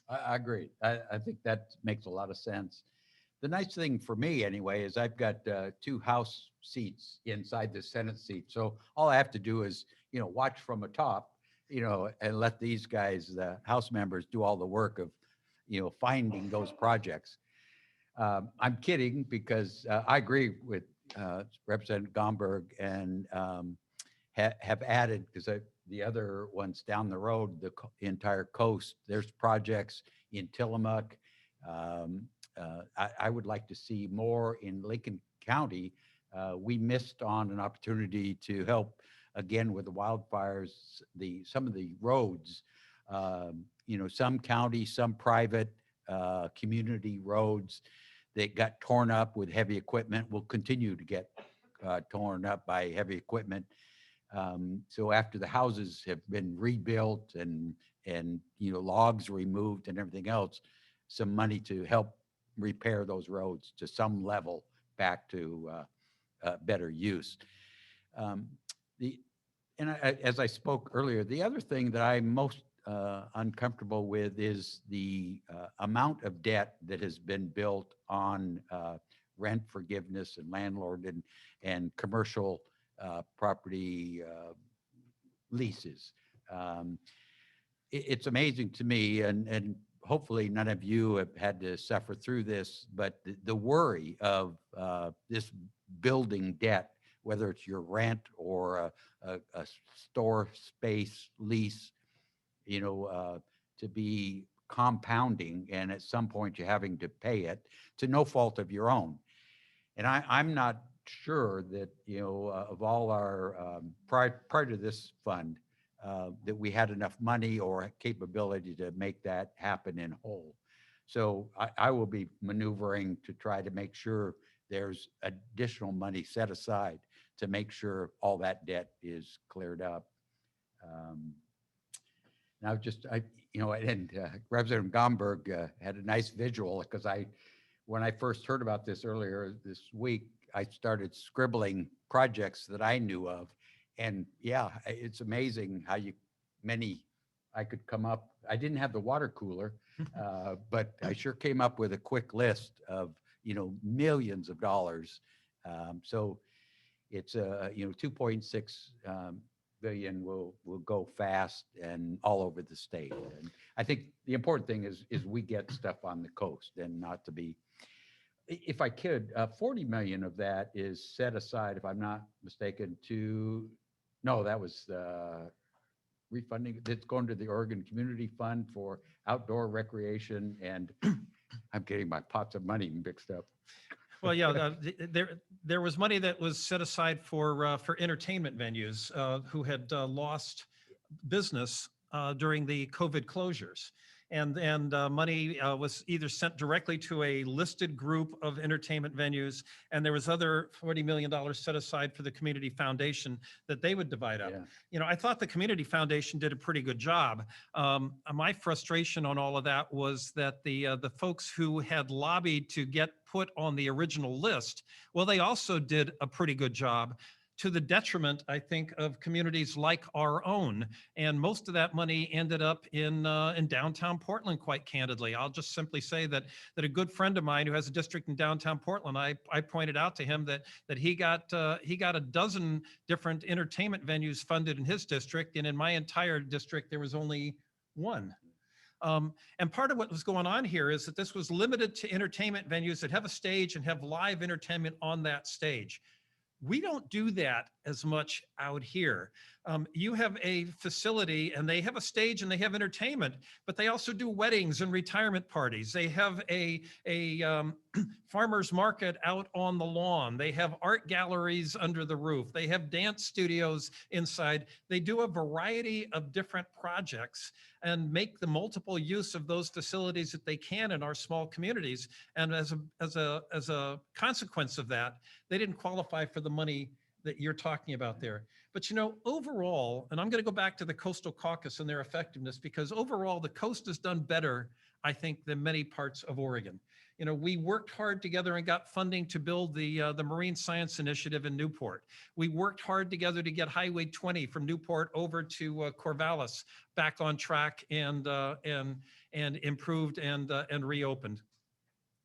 I agree. I think that makes a lot of sense. The nice thing for me anyway is I've got 2 House seats inside the Senate seat. So all I have to do is, watch from atop, and let these guys, the House members, do all the work of, finding those projects. I'm kidding because I agree with Representative Gomberg and have added, because the other ones down the road, the entire coast, there's projects in Tillamook. I would like to see more in Lincoln County. We missed on an opportunity to help again with the wildfires, some of the roads, some county, some private community roads that got torn up with heavy equipment will continue to get torn up by heavy equipment. So after the houses have been rebuilt and logs removed and everything else, some money to help repair those roads to some level back to better use. Um, the as I spoke earlier, the other thing that I'm most uncomfortable with is the amount of debt that has been built on rent forgiveness and landlord and commercial property leases. It's amazing to me, and hopefully none of you have had to suffer through this, but the worry of this building debt, whether it's your rent or a store space lease, to be compounding, and at some point you're having to pay it to no fault of your own. And I'm not sure that, of all our, prior to this fund, that we had enough money or capability to make that happen in whole. So I will be maneuvering to try to make sure there's additional money set aside to make sure all that debt is cleared up. Now, and Representative Gomberg had a nice visual because when I first heard about this earlier this week, I started scribbling projects that I knew of. And yeah, it's amazing how I could come up. I didn't have the water cooler, but I sure came up with a quick list of, millions of dollars. So it's 2.6 billion will go fast and all over the state. And I think the important thing is we get stuff on the coast and not to be, if I could, 40 million of that is set aside, if I'm not mistaken, that was refunding. It's going to the Oregon Community Fund for outdoor recreation, and I'm getting my pots of money mixed up. Well, yeah, there was money that was set aside for entertainment venues who had lost business during the COVID closures. And money was either sent directly to a listed group of entertainment venues, and there was other $40 million set aside for the community foundation that they would divide up. Yeah. I thought the community foundation did a pretty good job. My frustration on all of that was that the folks who had lobbied to get put on the original list, well, they also did a pretty good job, to the detriment, I think, of communities like our own. And most of that money ended up in downtown Portland, quite candidly. I'll just simply say that a good friend of mine who has a district in downtown Portland, I pointed out to him that he got a dozen different entertainment venues funded in his district, and in my entire district, there was only one. And part of what was going on here is that this was limited to entertainment venues that have a stage and have live entertainment on that stage. We don't do that as much out here. You have a facility and they have a stage and they have entertainment, but they also do weddings and retirement parties. They have a farmer's market out on the lawn. They have art galleries under the roof. They have dance studios inside. They do a variety of different projects and make the multiple use of those facilities that they can in our small communities. And as a consequence of that, they didn't qualify for the money that you're talking about there. But overall, and I'm going to go back to the Coastal Caucus and their effectiveness, because overall the coast has done better, I think, than many parts of Oregon. We worked hard together and got funding to build the Marine Science Initiative in Newport. We worked hard together to get Highway 20 from Newport over to Corvallis back on track and improved and reopened.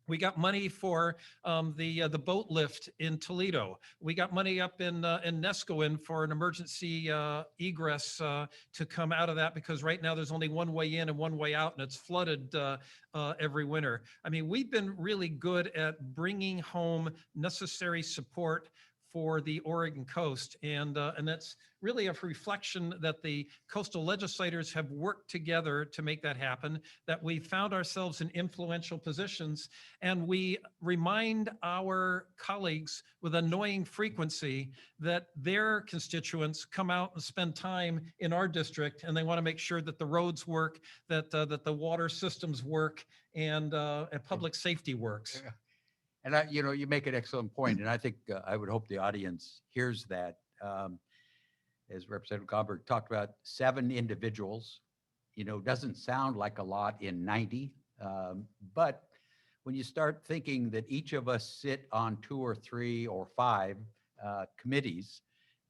We got money for the boat lift in Toledo. We got money up in Nescoin for an emergency egress to come out of that, because right now there's only one way in and one way out, and it's flooded every winter. I mean, we've been really good at bringing home necessary support for the Oregon coast. And that's really a reflection that the coastal legislators have worked together to make that happen, that we found ourselves in influential positions. And we remind our colleagues with annoying frequency that their constituents come out and spend time in our district, and they want to make sure that the roads work, that the water systems work, and public safety works. Yeah. And you make an excellent point, and I think I would hope the audience hears that. As Representative Gomberg talked about, 7 individuals, doesn't sound like a lot in 90, but when you start thinking that each of us sit on 2 or 3 or 5 committees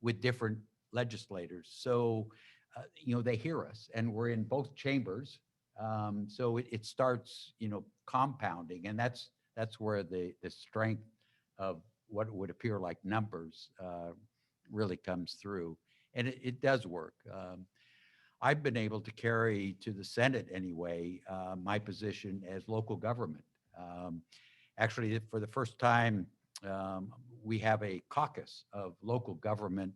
with different legislators, so they hear us, and we're in both chambers, so it starts compounding, and that's where the strength of what would appear like numbers really comes through. And it does work. I've been able to carry to the Senate anyway, my position as local government. Actually, for the first time, we have a caucus of local government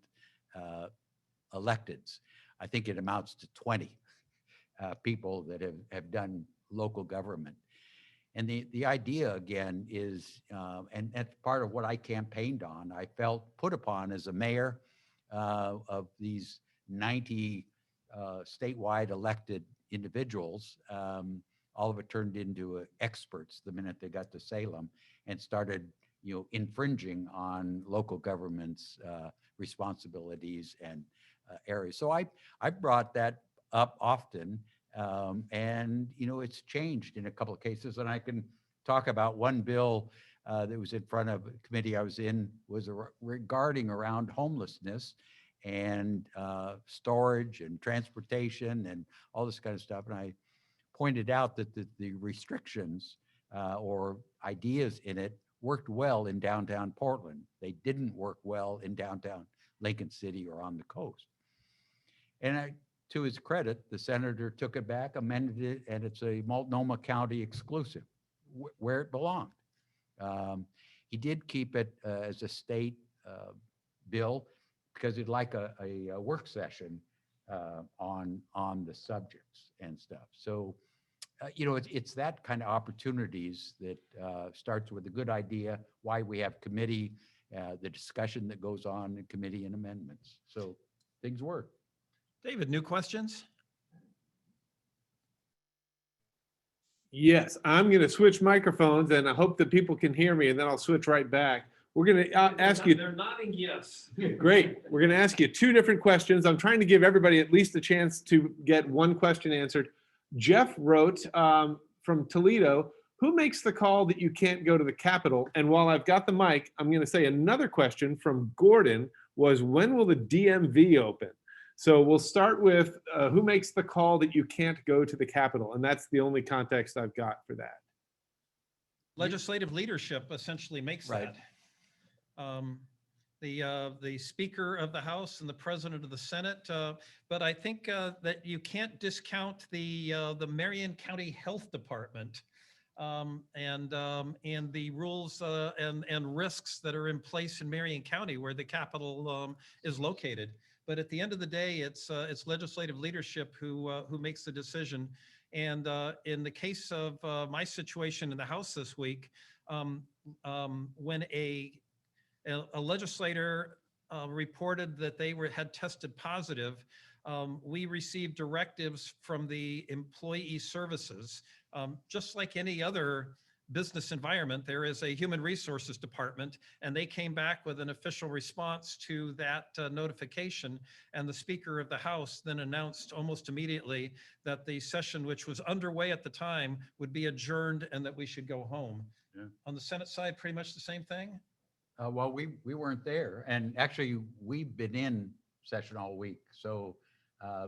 electeds. I think it amounts to 20 people that have done local government. And the idea, again, is, and that's part of what I campaigned on, I felt put upon as a mayor of these 90 statewide elected individuals. All of it turned into experts the minute they got to Salem and started, infringing on local government's responsibilities and areas. So I brought that up often. And it's changed in a couple of cases, and I can talk about one bill that was in front of a committee I was in, was regarding around homelessness and storage and transportation and all this kind of stuff. And I pointed out that the restrictions or ideas in it worked well in downtown Portland. They didn't work well in downtown Lincoln City or on the coast. And to his credit, the senator took it back, amended it, and it's a Multnomah County exclusive, where it belonged. He did keep it as a state bill because he'd like a work session on the subjects and stuff. So, it's that kind of opportunities that starts with a good idea, why we have committee, the discussion that goes on in committee and amendments. So things work. David, new questions? Yes, I'm going to switch microphones, and I hope that people can hear me, and then I'll switch right back. We're going to ask you. They're nodding yes. Great. We're going to ask you 2 different questions. I'm trying to give everybody at least a chance to get one question answered. Jeff wrote from Toledo, who makes the call that you can't go to the Capitol? And while I've got the mic, I'm going to say another question from Gordon was, when will the DMV open? So we'll start with who makes the call that you can't go to the Capitol? And that's the only context I've got for that. Legislative leadership essentially makes Right. that. The Speaker of the House and the President of the Senate. But I think that you can't discount the Marion County Health Department and the rules and risks that are in place in Marion County, where the Capitol is located. But at the end of the day, it's legislative leadership who makes the decision. And in the case of my situation in the House this week, when a legislator reported that they had tested positive, we received directives from the employee services. Just like any other business environment, there is a human resources department, and they came back with an official response to that notification. And the Speaker of the House then announced almost immediately that the session, which was underway at the time, would be adjourned and that we should go home. Yeah. On the Senate side, pretty much the same thing? Well, we weren't there, and actually we've been in session all week. So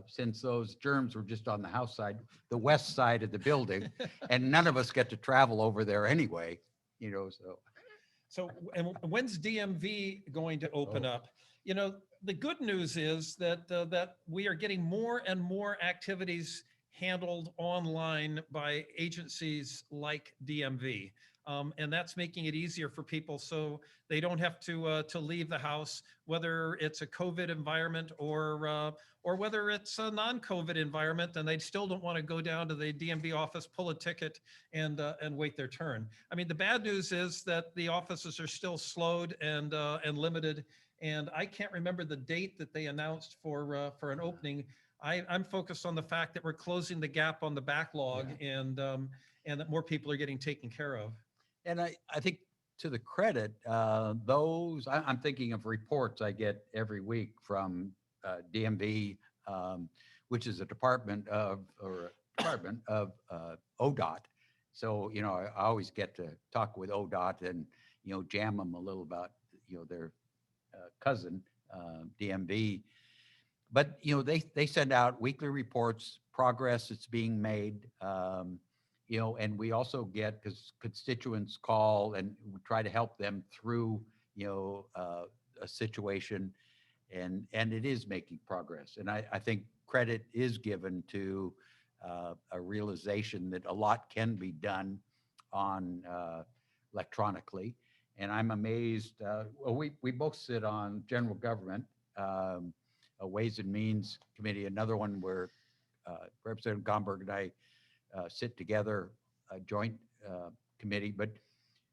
since those germs were just on the House side, the west side of the building, and none of us get to travel over there anyway, so. So, and when's DMV going to open up? The good news is that that we are getting more and more activities handled online by agencies like DMV. And that's making it easier for people so they don't have to leave the house, whether it's a COVID environment or whether it's a non-COVID environment, and they still don't want to go down to the DMV office, pull a ticket, and wait their turn. I mean, the bad news is that the offices are still slowed and limited. And I can't remember the date that they announced for an opening. I'm focused on the fact that we're closing the gap on the backlog, and that more people are getting taken care of. And I think to the credit, I'm thinking of reports I get every week from DMV, which is a department of ODOT. So, I always get to talk with ODOT and, jam them a little about, their cousin, DMV. But, they send out weekly reports, progress that's being made. And we also get, because constituents call and we try to help them through, a situation, and it is making progress. And I think credit is given to a realization that a lot can be done on electronically. And I'm amazed, we both sit on general government, a Ways and Means Committee, another one where Representative Gomberg and I sit together, a joint committee, but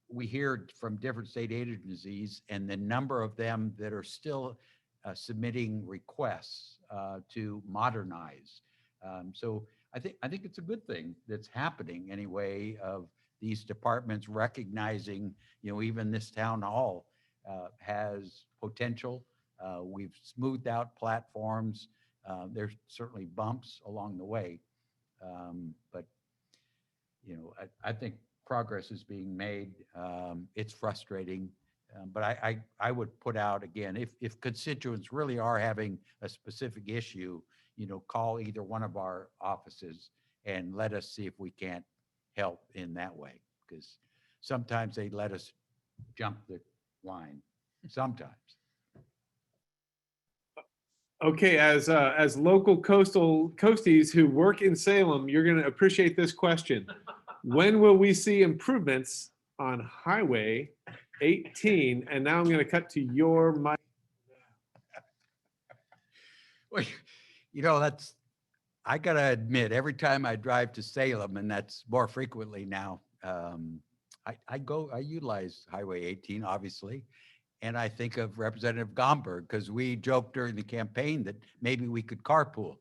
we hear from different state agencies and the number of them that are still submitting requests to modernize. So I think it's a good thing that's happening anyway, of these departments recognizing, even this town hall has potential. We've smoothed out platforms. There's certainly bumps along the way. But I think progress is being made. It's frustrating, but I would put out again, if constituents really are having a specific issue, call either one of our offices and let us see if we can't help in that way. Because sometimes they let us jump the line. Sometimes. Okay, as local coasties who work in Salem, you're going to appreciate this question. When will we see improvements on Highway 18? And now I'm going to cut to your mic. Well, I got to admit, every time I drive to Salem, and that's more frequently now, I utilize Highway 18, obviously. And I think of Representative Gomberg, because we joked during the campaign that maybe we could carpool.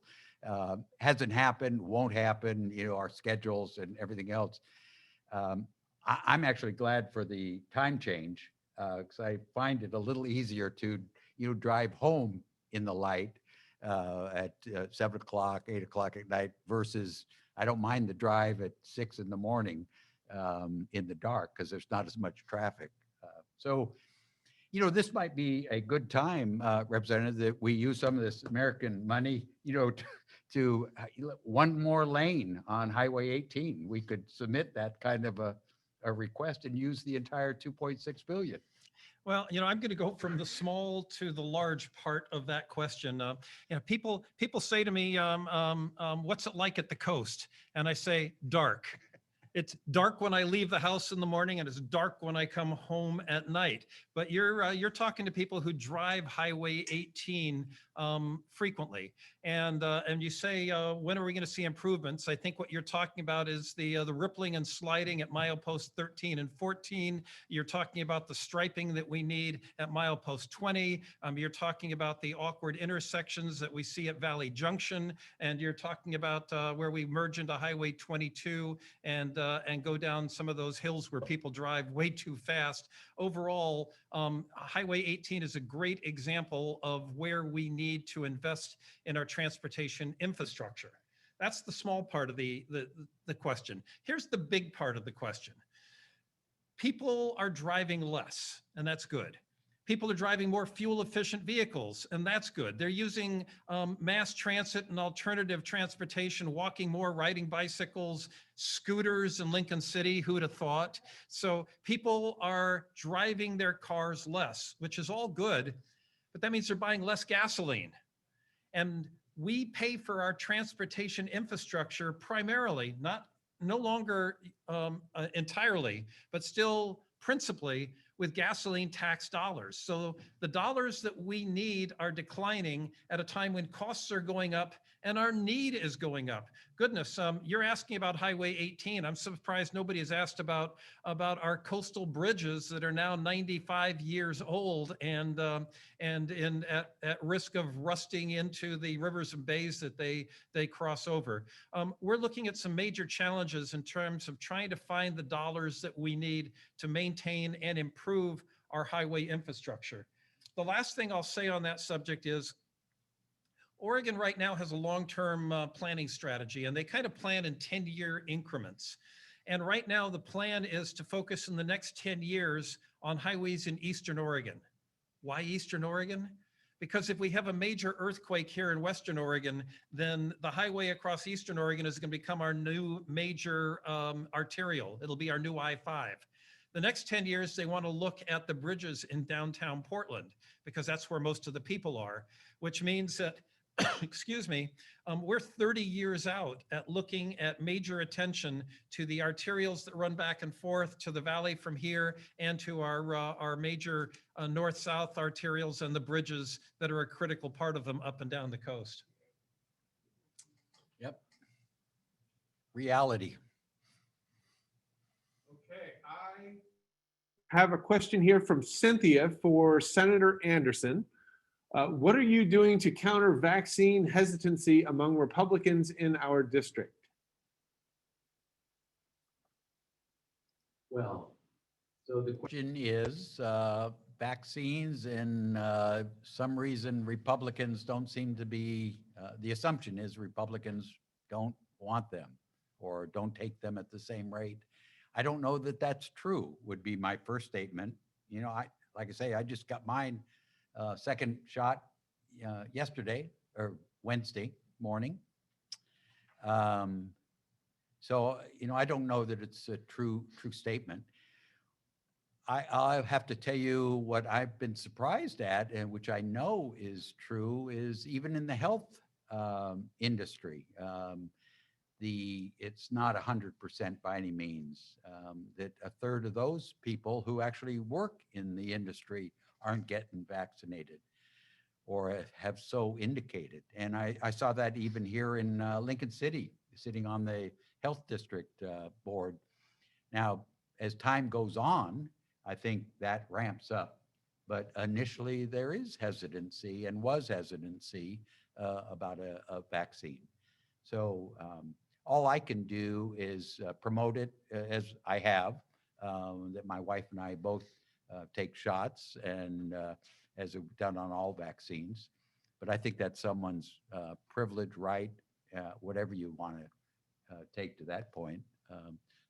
Hasn't happened, won't happen, our schedules and everything else. I'm actually glad for the time change, because I find it a little easier to, drive home in the light at 7 o'clock, 8 o'clock at night versus I don't mind the drive at 6 in the morning in the dark, because there's not as much traffic. So this might be a good time, Representative, that we use some of this American money, to one more lane on Highway 18. We could submit that kind of a request and use the entire 2.6 billion. Well, I'm going to go from the small to the large part of that question. People say to me, what's it like at the coast? And I say, dark. It's dark when I leave the house in the morning, and it's dark when I come home at night. But you're talking to people who drive Highway 18 frequently, and you say, when are we going to see improvements? I think what you're talking about is the rippling and sliding at milepost 13 and 14. You're talking about the striping that we need at milepost 20. You're talking about the awkward intersections that we see at Valley Junction, and you're talking about where we merge into Highway 22 and go down some of those hills where people drive way too fast. Overall, Highway 18 is a great example of where we need to invest in our transportation infrastructure. That's the small part of the question. Here's the big part of the question. People are driving less, and that's good. People are driving more fuel efficient vehicles, and that's good. They're using mass transit and alternative transportation, walking more, riding bicycles, scooters in Lincoln City, who would have thought? So people are driving their cars less, which is all good, but that means they're buying less gasoline. And we pay for our transportation infrastructure primarily, not no longer entirely, but still principally with gasoline tax dollars. So the dollars that we need are declining at a time when costs are going up and our need is going up. Goodness, you're asking about Highway 18. I'm surprised nobody has asked about our coastal bridges that are now 95 years old and at risk of rusting into the rivers and bays that they cross over. We're looking at some major challenges in terms of trying to find the dollars that we need to maintain and improve our highway infrastructure. The last thing I'll say on that subject is Oregon right now has a long-term planning strategy, and they kind of plan in 10-year increments. And right now the plan is to focus in the next 10 years on highways in Eastern Oregon. Why Eastern Oregon? Because if we have a major earthquake here in Western Oregon, then the highway across Eastern Oregon is going to become our new major arterial. It'll be our new I-5. The next 10 years, they want to look at the bridges in downtown Portland because that's where most of the people are, which means that, excuse me, we're 30 years out at looking at major attention to the arterials that run back and forth to the valley from here and to our major north-south arterials and the bridges that are a critical part of them up and down the coast. Yep. Reality. Okay, I have a question here from Cynthia for Senator Anderson. What are you doing to counter vaccine hesitancy among Republicans in our district? Well, so the question is vaccines, and some reason Republicans don't seem to be, the assumption is Republicans don't want them or don't take them at the same rate. I don't know that that's true, would be my first statement. You know, like I say, I just got mine second shot yesterday or Wednesday morning. So, you know, I don't know that it's a true statement. I have to tell you what I've been surprised at, and which I know is true, is even in the health industry, it's not 100% by any means. That a third of those people who actually work in the industry aren't getting vaccinated or have so indicated. And I saw that even here in Lincoln City, sitting on the health district board. Now, as time goes on, I think that ramps up. But initially there is hesitancy and was hesitancy about a vaccine. So all I can do is promote it as I have, that my wife and I both take shots, and as we've done on all vaccines. But I think that's someone's privilege, right, whatever you want to take to that point.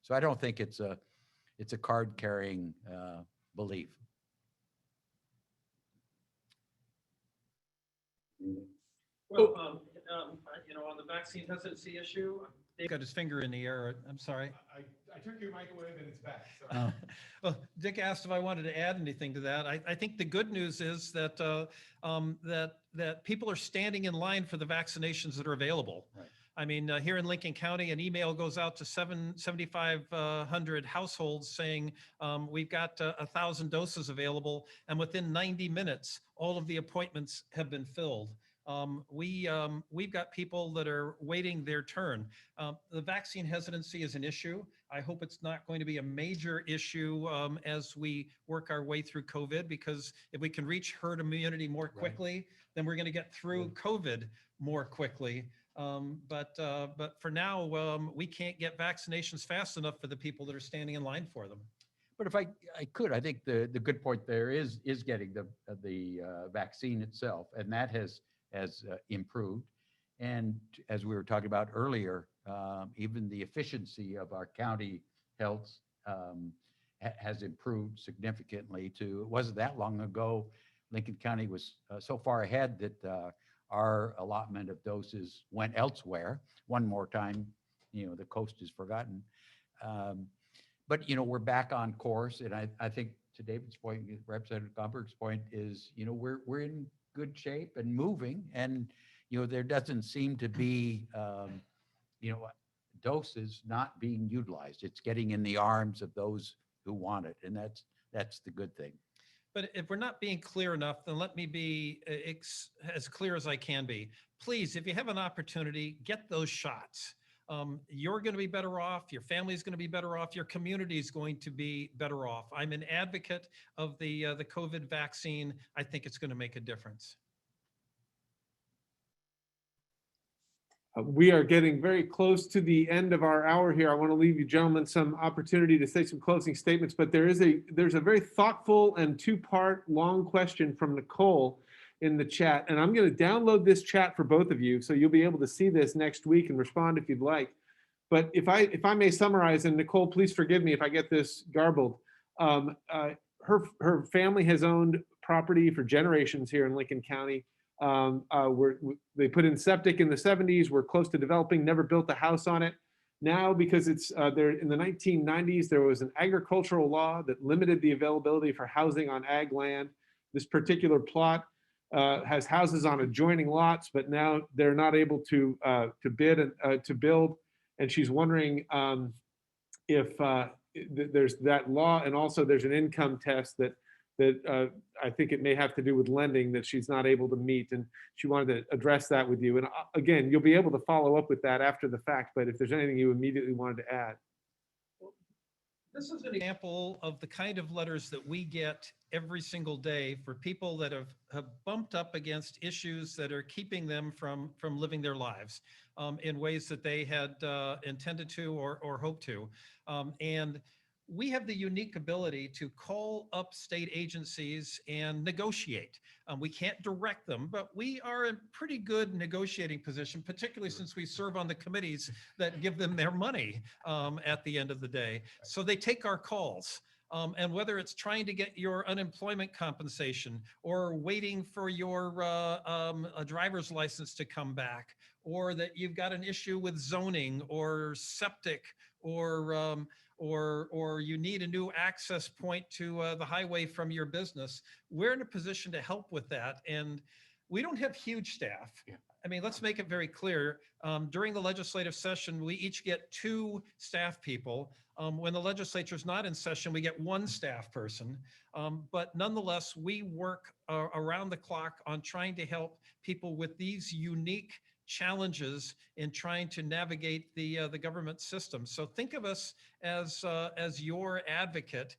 So I don't think it's a card-carrying belief. Well, you know, on the vaccine hesitancy issue, Dave got his finger in the air. I'm sorry. I took your microwave and it's back. So. Well, Dick asked if I wanted to add anything to that. I think the good news is that that people are standing in line for the vaccinations that are available. Right. I mean, here in Lincoln County, an email goes out to 7,500 households saying we've got 1,000 doses available, and within 90 minutes, all of the appointments have been filled. We've got people that are waiting their turn. The vaccine hesitancy is an issue. I hope it's not going to be a major issue as we work our way through COVID, because if we can reach herd immunity more quickly, then we're going to get through COVID more quickly. But for now, we can't get vaccinations fast enough for the people that are standing in line for them. But if I could, I think the good point there is getting the vaccine itself, and that has improved. And as we were talking about earlier, even the efficiency of our county health has improved significantly. It wasn't that long ago, Lincoln County was so far ahead that our allotment of doses went elsewhere. One more time, you know, the coast is forgotten. But, you know, we're back on course. And I think to David's point, Representative Gomberg's point is, you know, we're in good shape and moving. And, you know, there doesn't seem to be, you know, doses not being utilized. It's getting in the arms of those who want it. And that's the good thing. But if we're not being clear enough, then let me be as clear as I can be. Please, if you have an opportunity, get those shots. You're going to be better off. Your family is going to be better off. Your community is going to be better off. I'm an advocate of the COVID vaccine. I think it's going to make a difference. We are getting very close to the end of our hour here. I want to leave you gentlemen some opportunity to say some closing statements, but there's a very thoughtful and two-part long question from Nicole in the chat. And I'm going to download this chat for both of you, so you'll be able to see this next week and respond if you'd like. But if I may summarize, and Nicole, please forgive me if I get this garbled. Her family has owned property for generations here in Lincoln County. They put in septic in the 70s. We're close to developing, never built a house on it. Now, because it's there in the 1990s, there was an agricultural law that limited the availability for housing on ag land. This particular plot has houses on adjoining lots, but now they're not able to bid and to build. And she's wondering if there's that law, and also there's an income test that I think it may have to do with lending that she's not able to meet, and she wanted to address that with you. And again, you'll be able to follow up with that after the fact, but if there's anything you immediately wanted to add. This is an example of the kind of letters that we get every single day for people that have bumped up against issues that are keeping them from living their lives in ways that they had intended to or hoped to. And we have the unique ability to call up state agencies and negotiate. We can't direct them, but we are in pretty good negotiating position, particularly since we serve on the committees that give them their money at the end of the day. So they take our calls. And whether it's trying to get your unemployment compensation or waiting for your a driver's license to come back, or that you've got an issue with zoning or septic, or you need a new access point to the highway from your business, we're in a position to help with that. And we don't have huge staff. Yeah. I mean, let's make it very clear. During the legislative session, we each get 2 staff people. When the legislature's not in session, we get 1 staff person. But nonetheless, we work around the clock on trying to help people with these unique challenges in trying to navigate the government system. So think of us as your advocate.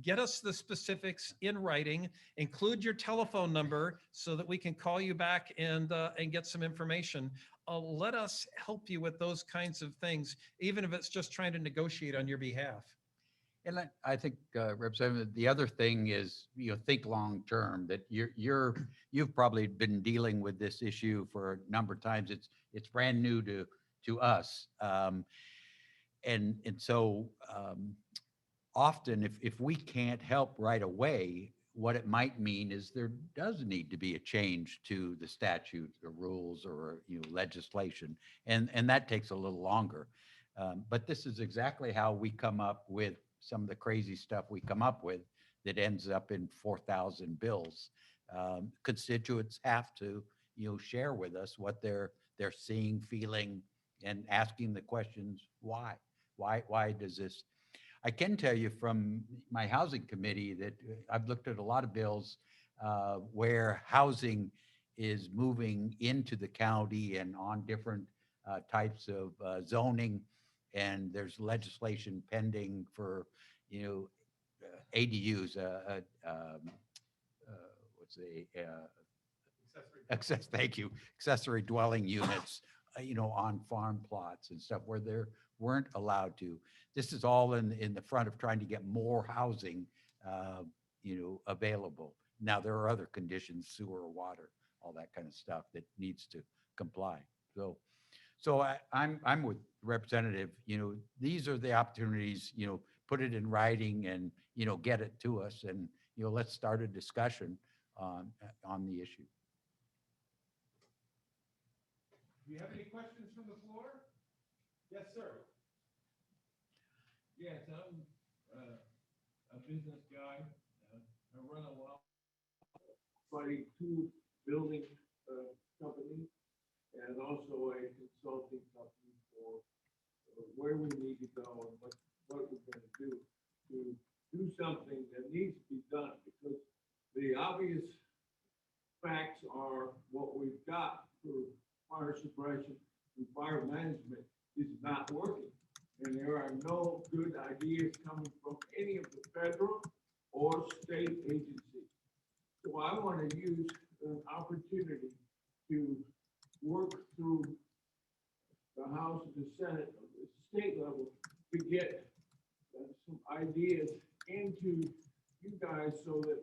Get us the specifics in writing, include your telephone number so that we can call you back and get some information. Let us help you with those kinds of things, even if it's just trying to negotiate on your behalf. And I think, Representative, the other thing is, think long term. That you've probably been dealing with this issue for a number of times. It's brand new to us, and so often if we can't help right away, what it might mean is there does need to be a change to the statute or rules or legislation, and that takes a little longer. But this is exactly how we come up with some of the crazy stuff we come up with that ends up in 4,000 bills. Constituents have to, share with us what they're seeing, feeling, and asking the questions, why? Why does this? I can tell you from my housing committee that I've looked at a lot of bills where housing is moving into the county and on different types of zoning. And there's legislation pending for, ADUs, accessory dwelling units, on farm plots and stuff where there weren't allowed to. This is all in the front of trying to get more housing, available. Now there are other conditions, sewer, water, all that kind of stuff that needs to comply. So I'm with Representative, these are the opportunities, put it in writing and, get it to us, and, let's start a discussion on the issue. Do you have any questions from the floor? Yes, sir. Yes, I'm a business guy. I run a lot, running 2 building companies and also a consulting company for where we need to go and what we're gonna do to do something that needs to be done, because the obvious facts are what we've got for fire suppression and fire management is not working. And there are no good ideas coming from any of the federal or state agencies. So I want to use an opportunity to work through the House and the Senate, at the state level, to get some ideas into you guys so that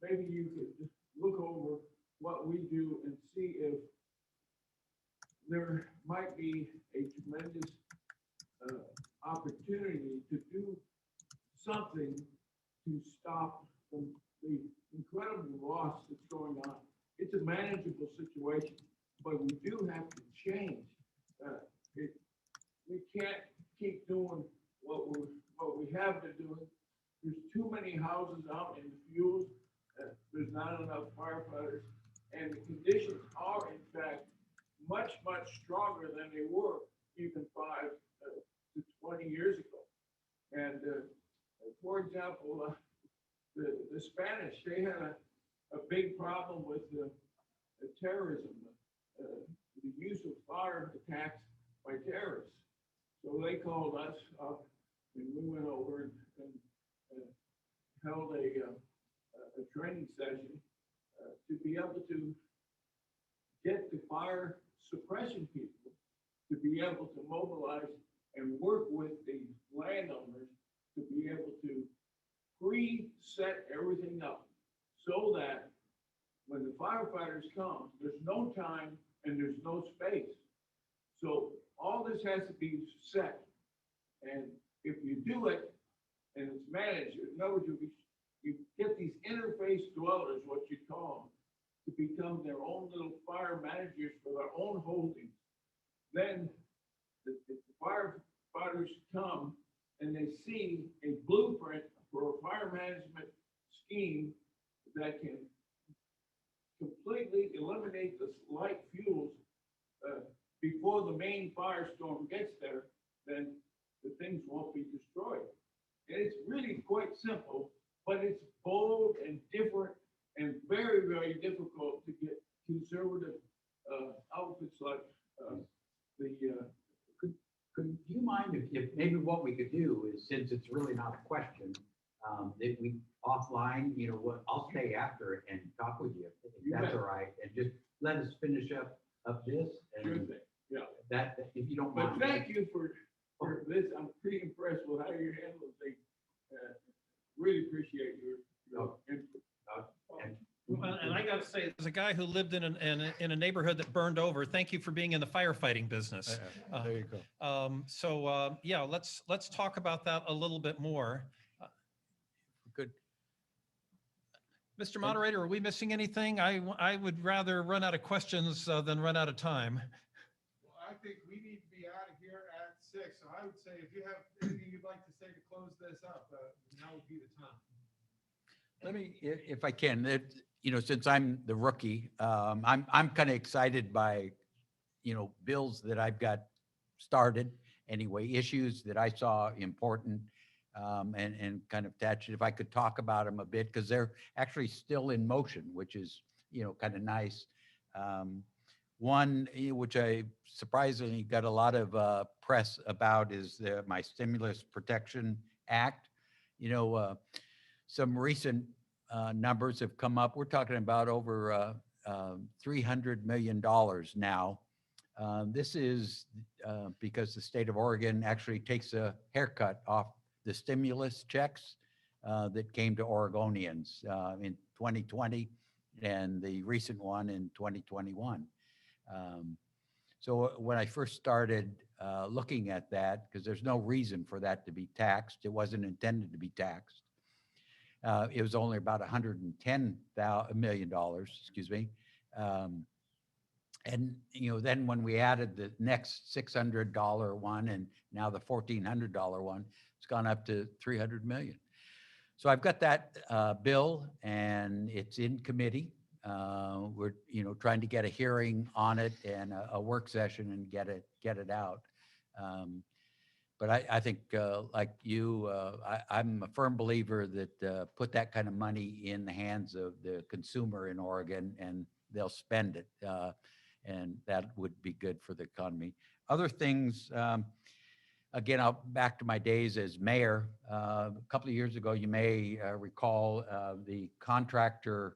maybe you could look over what we do and see if there might be a tremendous opportunity to do something to stop the incredible loss that's going on. It's a manageable situation, but we do have to change. We can't keep doing what we have been doing. There's too many houses out in the fields. There's not enough firefighters, and the conditions are in fact much stronger than they were even 5 to 20 years ago. And for example, the Spanish, they had a big problem with the terrorism, the use of fire attacks by terrorists. So they called us up, and we went over and held a training session to be able to get the fire suppression people to be able to mobilize and work with the landowners to be able to pre-set everything up so that when the firefighters come, there's no time and there's no space. So all this has to be set. And if you do it and it's managed, in other words, you get these interface dwellers, what you call them, to become their own little fire managers for their own holdings. Then the firefighters come and they see a blueprint for a fire management scheme that can completely eliminate the light fuels before the main firestorm gets there, then the things won't be destroyed. And it's really quite simple, but it's bold and different and very difficult to get conservative outfits like Could you mind if maybe what we could do is, since it's really not a question, that we offline, what, I'll stay after and talk with you, if You that's bet. all right, and just let us finish up this. sure And thing. Yeah. that, if you don't But mind. thank you for this. I'm pretty impressed with how you handle things. Really appreciate your input. Well, and I got to say, as a guy who lived in a neighborhood that burned over, thank you for being in the firefighting business. There you go. Yeah, let's talk about that a little bit more. Good. Mr. Moderator, are we missing anything? I would rather run out of questions than run out of time. Well, I think we need to be out of here at 6. So I would say if you have anything you'd like to say to close this up, now would be the time. Let me, if I can, since I'm the rookie, I'm kind of excited by, bills that I've got started anyway, issues that I saw important, and kind of attached. If I could talk about them a bit, because they're actually still in motion, which is, kind of nice. One, which I surprisingly got a lot of press about, is my Stimulus Protection Act. Some recent numbers have come up. We're talking about over $300 million now. This is because the state of Oregon actually takes a haircut off the stimulus checks that came to Oregonians in 2020 and the recent one in 2021. So when I first started looking at that, because there's no reason for that to be taxed, it wasn't intended to be taxed. It was only about $110 million, excuse me. And, then when we added the next $600 one and now the $1,400 one, it's gone up to 300 million. So I've got that bill and it's in committee. We're, trying to get a hearing on it and a work session and get it out. But I think, like you, I'm a firm believer that put that kind of money in the hands of the consumer in Oregon and they'll spend it. And that would be good for the economy. Other things, again, I'll back to my days as mayor. A couple of years ago, you may recall the contractor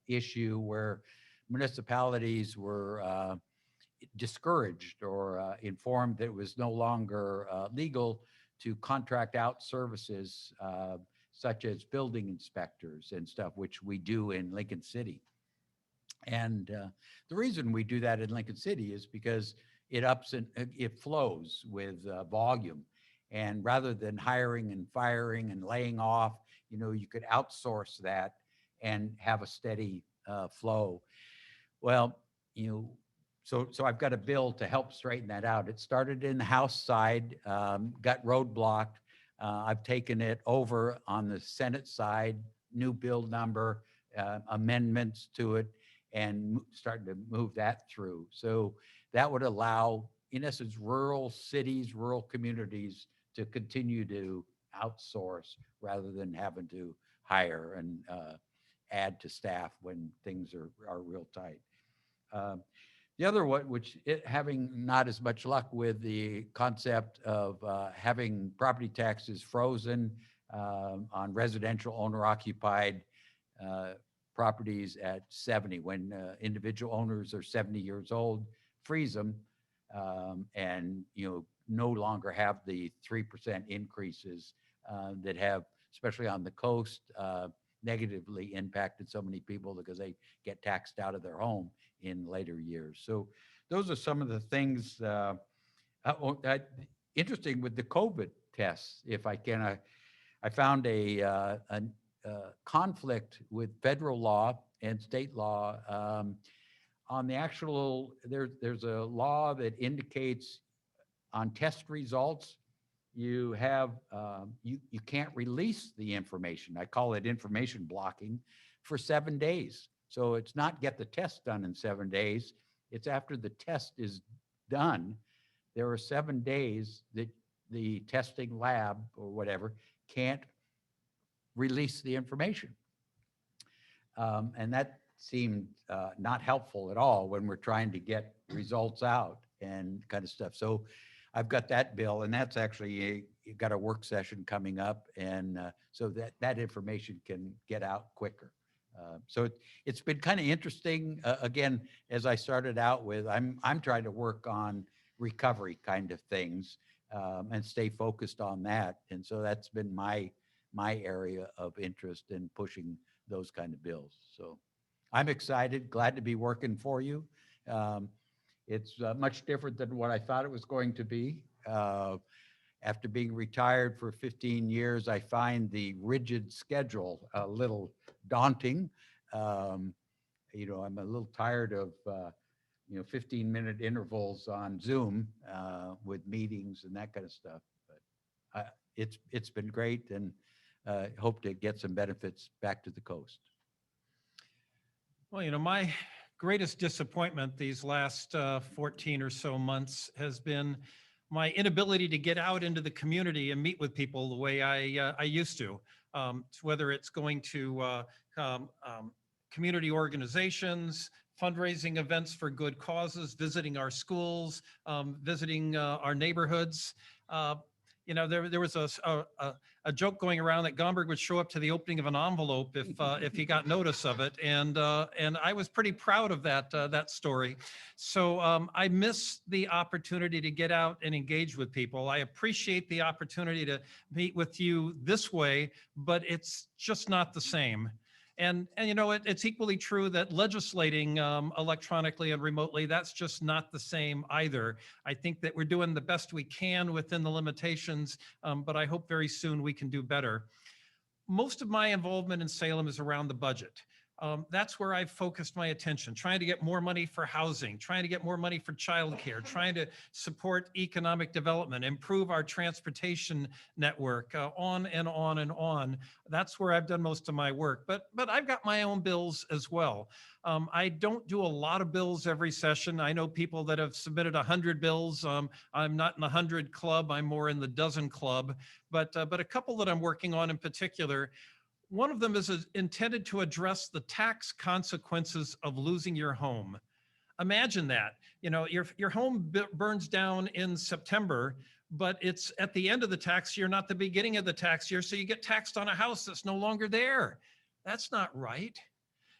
issue where municipalities were discouraged or informed that it was no longer legal to contract out services such as building inspectors and stuff, which we do in Lincoln City. And the reason we do that in Lincoln City is because it ups and it flows with volume. And rather than hiring and firing and laying off, you could outsource that and have a steady flow. Well, you know, so I've got a bill to help straighten that out. It started in the House side, got roadblocked. I've taken it over on the Senate side, new bill number, amendments to it, and starting to move that through. So that would allow, in essence, rural cities, rural communities to continue to outsource rather than having to hire and add to staff when things are real tight. The other one, which having not as much luck with the concept of having property taxes frozen on residential owner occupied properties at 70, when individual owners are 70 years old, freeze them and no longer have the 3% increases that have, especially on the coast, negatively impacted so many people because they get taxed out of their home in later years. So those are some of the things interesting with the COVID tests. If I can, I found a conflict with federal law and state law on the actual. There's a law that indicates on test results you have you can't release the information. I call it information blocking for 7 days. So it's not get the test done in 7 days. It's after the test is done. There are 7 days that the testing lab or whatever can't release the information. And that seemed not helpful at all when we're trying to get results out and kind of stuff. So I've got that bill, and that's actually you've got a work session coming up, and so that information can get out quicker. So it's been kind of interesting. Again, as I started out with, I'm trying to work on recovery kind of things and stay focused on that, and so that's been my area of interest in pushing those kind of bills. So I'm excited, glad to be working for you. It's much different than what I thought it was going to be. After being retired for 15 years, I find the rigid schedule a little daunting. I'm a little tired of 15-minute intervals on Zoom with meetings and that kind of stuff. But it's been great, and hope to get some benefits back to the coast. Well, my greatest disappointment these last 14 or so months has been my inability to get out into the community and meet with people the way I used to. Whether it's going to community organizations, fundraising events for good causes, visiting our schools, visiting our neighborhoods. There was a joke going around that Gomberg would show up to the opening of an envelope if he got notice of it, and I was pretty proud of that story. So I miss the opportunity to get out and engage with people. I appreciate the opportunity to meet with you this way, but it's just not the same. And it's equally true that legislating electronically and remotely, that's just not the same either. I think that we're doing the best we can within the limitations, but I hope very soon we can do better. Most of my involvement in Salem is around the budget. That's where I've focused my attention, trying to get more money for housing, trying to get more money for childcare, trying to support economic development, improve our transportation network, on and on and on. That's where I've done most of my work. But I've got my own bills as well. I don't do a lot of bills every session. I know people that have submitted 100 bills. I'm not in the 100 club. I'm more in the dozen club. But a couple that I'm working on in particular. One of them is intended to address the tax consequences of losing your home. Imagine that, your home burns down in September, but it's at the end of the tax year, not the beginning of the tax year. So you get taxed on a house that's no longer there. That's not right.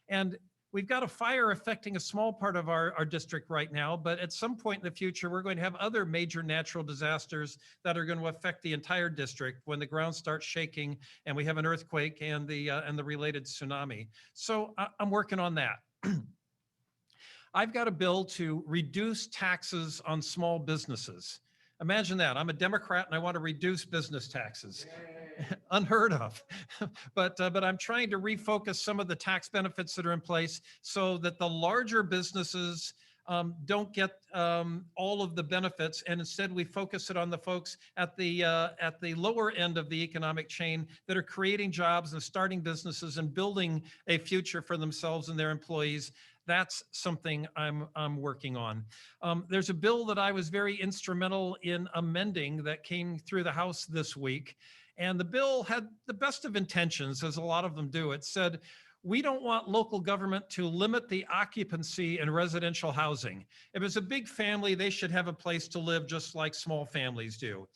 And we've got a fire affecting a small part of our district right now, but at some point in the future, we're going to have other major natural disasters that are going to affect the entire district when the ground starts shaking and we have an earthquake and the related tsunami. So I'm working on that. I've got a bill to reduce taxes on small businesses. Imagine that. I'm a Democrat and I want to reduce business taxes. Unheard of. But I'm trying to refocus some of the tax benefits that are in place so that the larger businesses don't get all of the benefits, and instead we focus it on the folks at the lower end of the economic chain that are creating jobs and starting businesses and building a future for themselves and their employees. That's something I'm working on. There's a bill that I was very instrumental in amending that came through the House this week. And the bill had the best of intentions, as a lot of them do. It said, we don't want local government to limit the occupancy in residential housing. If it's a big family, they should have a place to live just like small families do.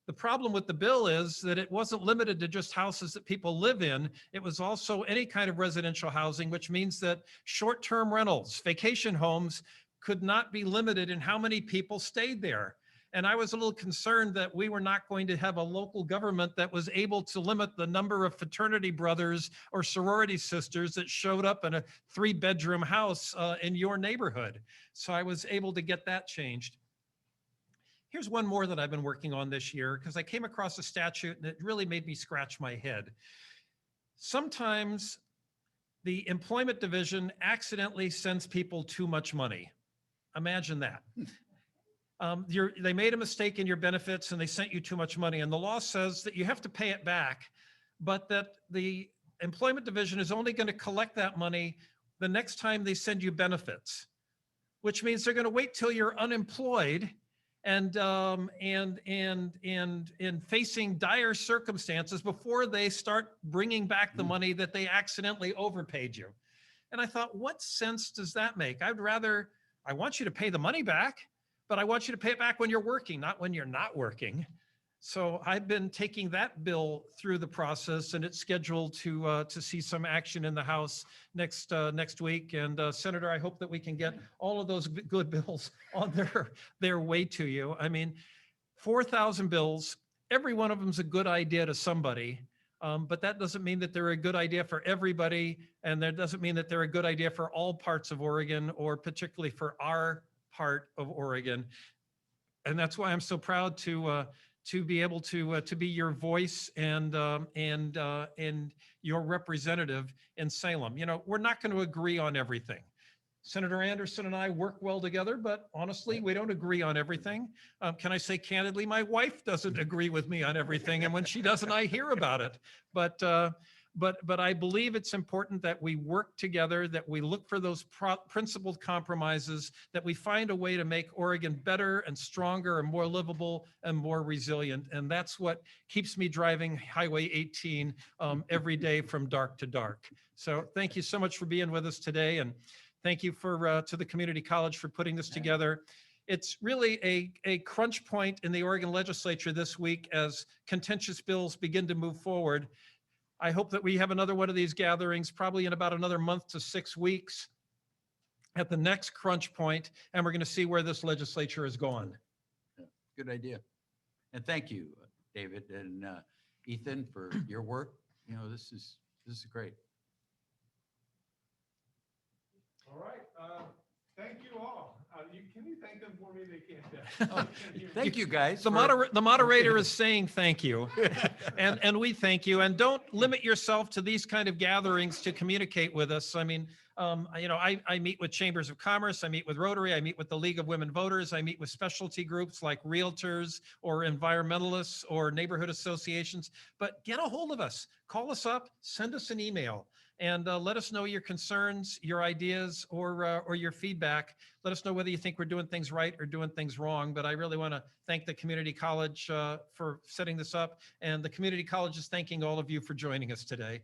The problem with the bill is that it wasn't limited to just houses that people live in. It was also any kind of residential housing, which means that short-term rentals, vacation homes, could not be limited in how many people stayed there. And I was a little concerned that we were not going to have a local government that was able to limit the number of fraternity brothers or sorority sisters that showed up in a 3-bedroom house in your neighborhood. So I was able to get that changed. Here's one more that I've been working on this year because I came across a statute and it really made me scratch my head. Sometimes the employment division accidentally sends people too much money. Imagine that. They made a mistake in your benefits and they sent you too much money. And the law says that you have to pay it back, but that the employment division is only going to collect that money the next time they send you benefits, which means they're going to wait till you're unemployed and facing dire circumstances before they start bringing back the money that they accidentally overpaid you. And I thought, what sense does that make? I want you to pay the money back, but I want you to pay it back when you're working, not when you're not working. So I've been taking that bill through the process, and it's scheduled to see some action in the House next week. And Senator, I hope that we can get all of those good bills on their way to you. I mean, 4,000 bills, every one of them is a good idea to somebody. But that doesn't mean that they're a good idea for everybody. And that doesn't mean that they're a good idea for all parts of Oregon, or particularly for our part of Oregon. And that's why I'm so proud to be able to be your voice and your representative in Salem. We're not going to agree on everything. Senator Anderson and I work well together, but honestly, we don't agree on everything. Can I say candidly, my wife doesn't agree with me on everything, and when she doesn't, I hear about it. But I believe it's important that we work together, that we look for those principled compromises, that we find a way to make Oregon better and stronger and more livable and more resilient. And that's what keeps me driving Highway 18 every day from dark to dark. So thank you so much for being with us today. And thank you to the community college for putting this together. It's really a crunch point in the Oregon legislature this week as contentious bills begin to move forward. I hope that we have another one of these gatherings probably in about another month to 6 weeks at the next crunch point, and we're going to see where this legislature is going. Good idea. And thank you, David and Ethan, for your work. This is great. All right. Thank you all. Can you thank them for me? They can't. Thank you, guys. The for- the moderator is saying thank you. And we thank you. And don't limit yourself to these kind of gatherings to communicate with us. I mean, I meet with chambers of commerce, I meet with Rotary, I meet with the League of Women Voters, I meet with specialty groups like realtors or environmentalists or neighborhood associations. But get a hold of us, call us up, send us an email, and let us know your concerns, your ideas, or your feedback. Let us know whether you think we're doing things right or doing things wrong. But I really want to thank the community college for setting this up, and the community college is thanking all of you for joining us today.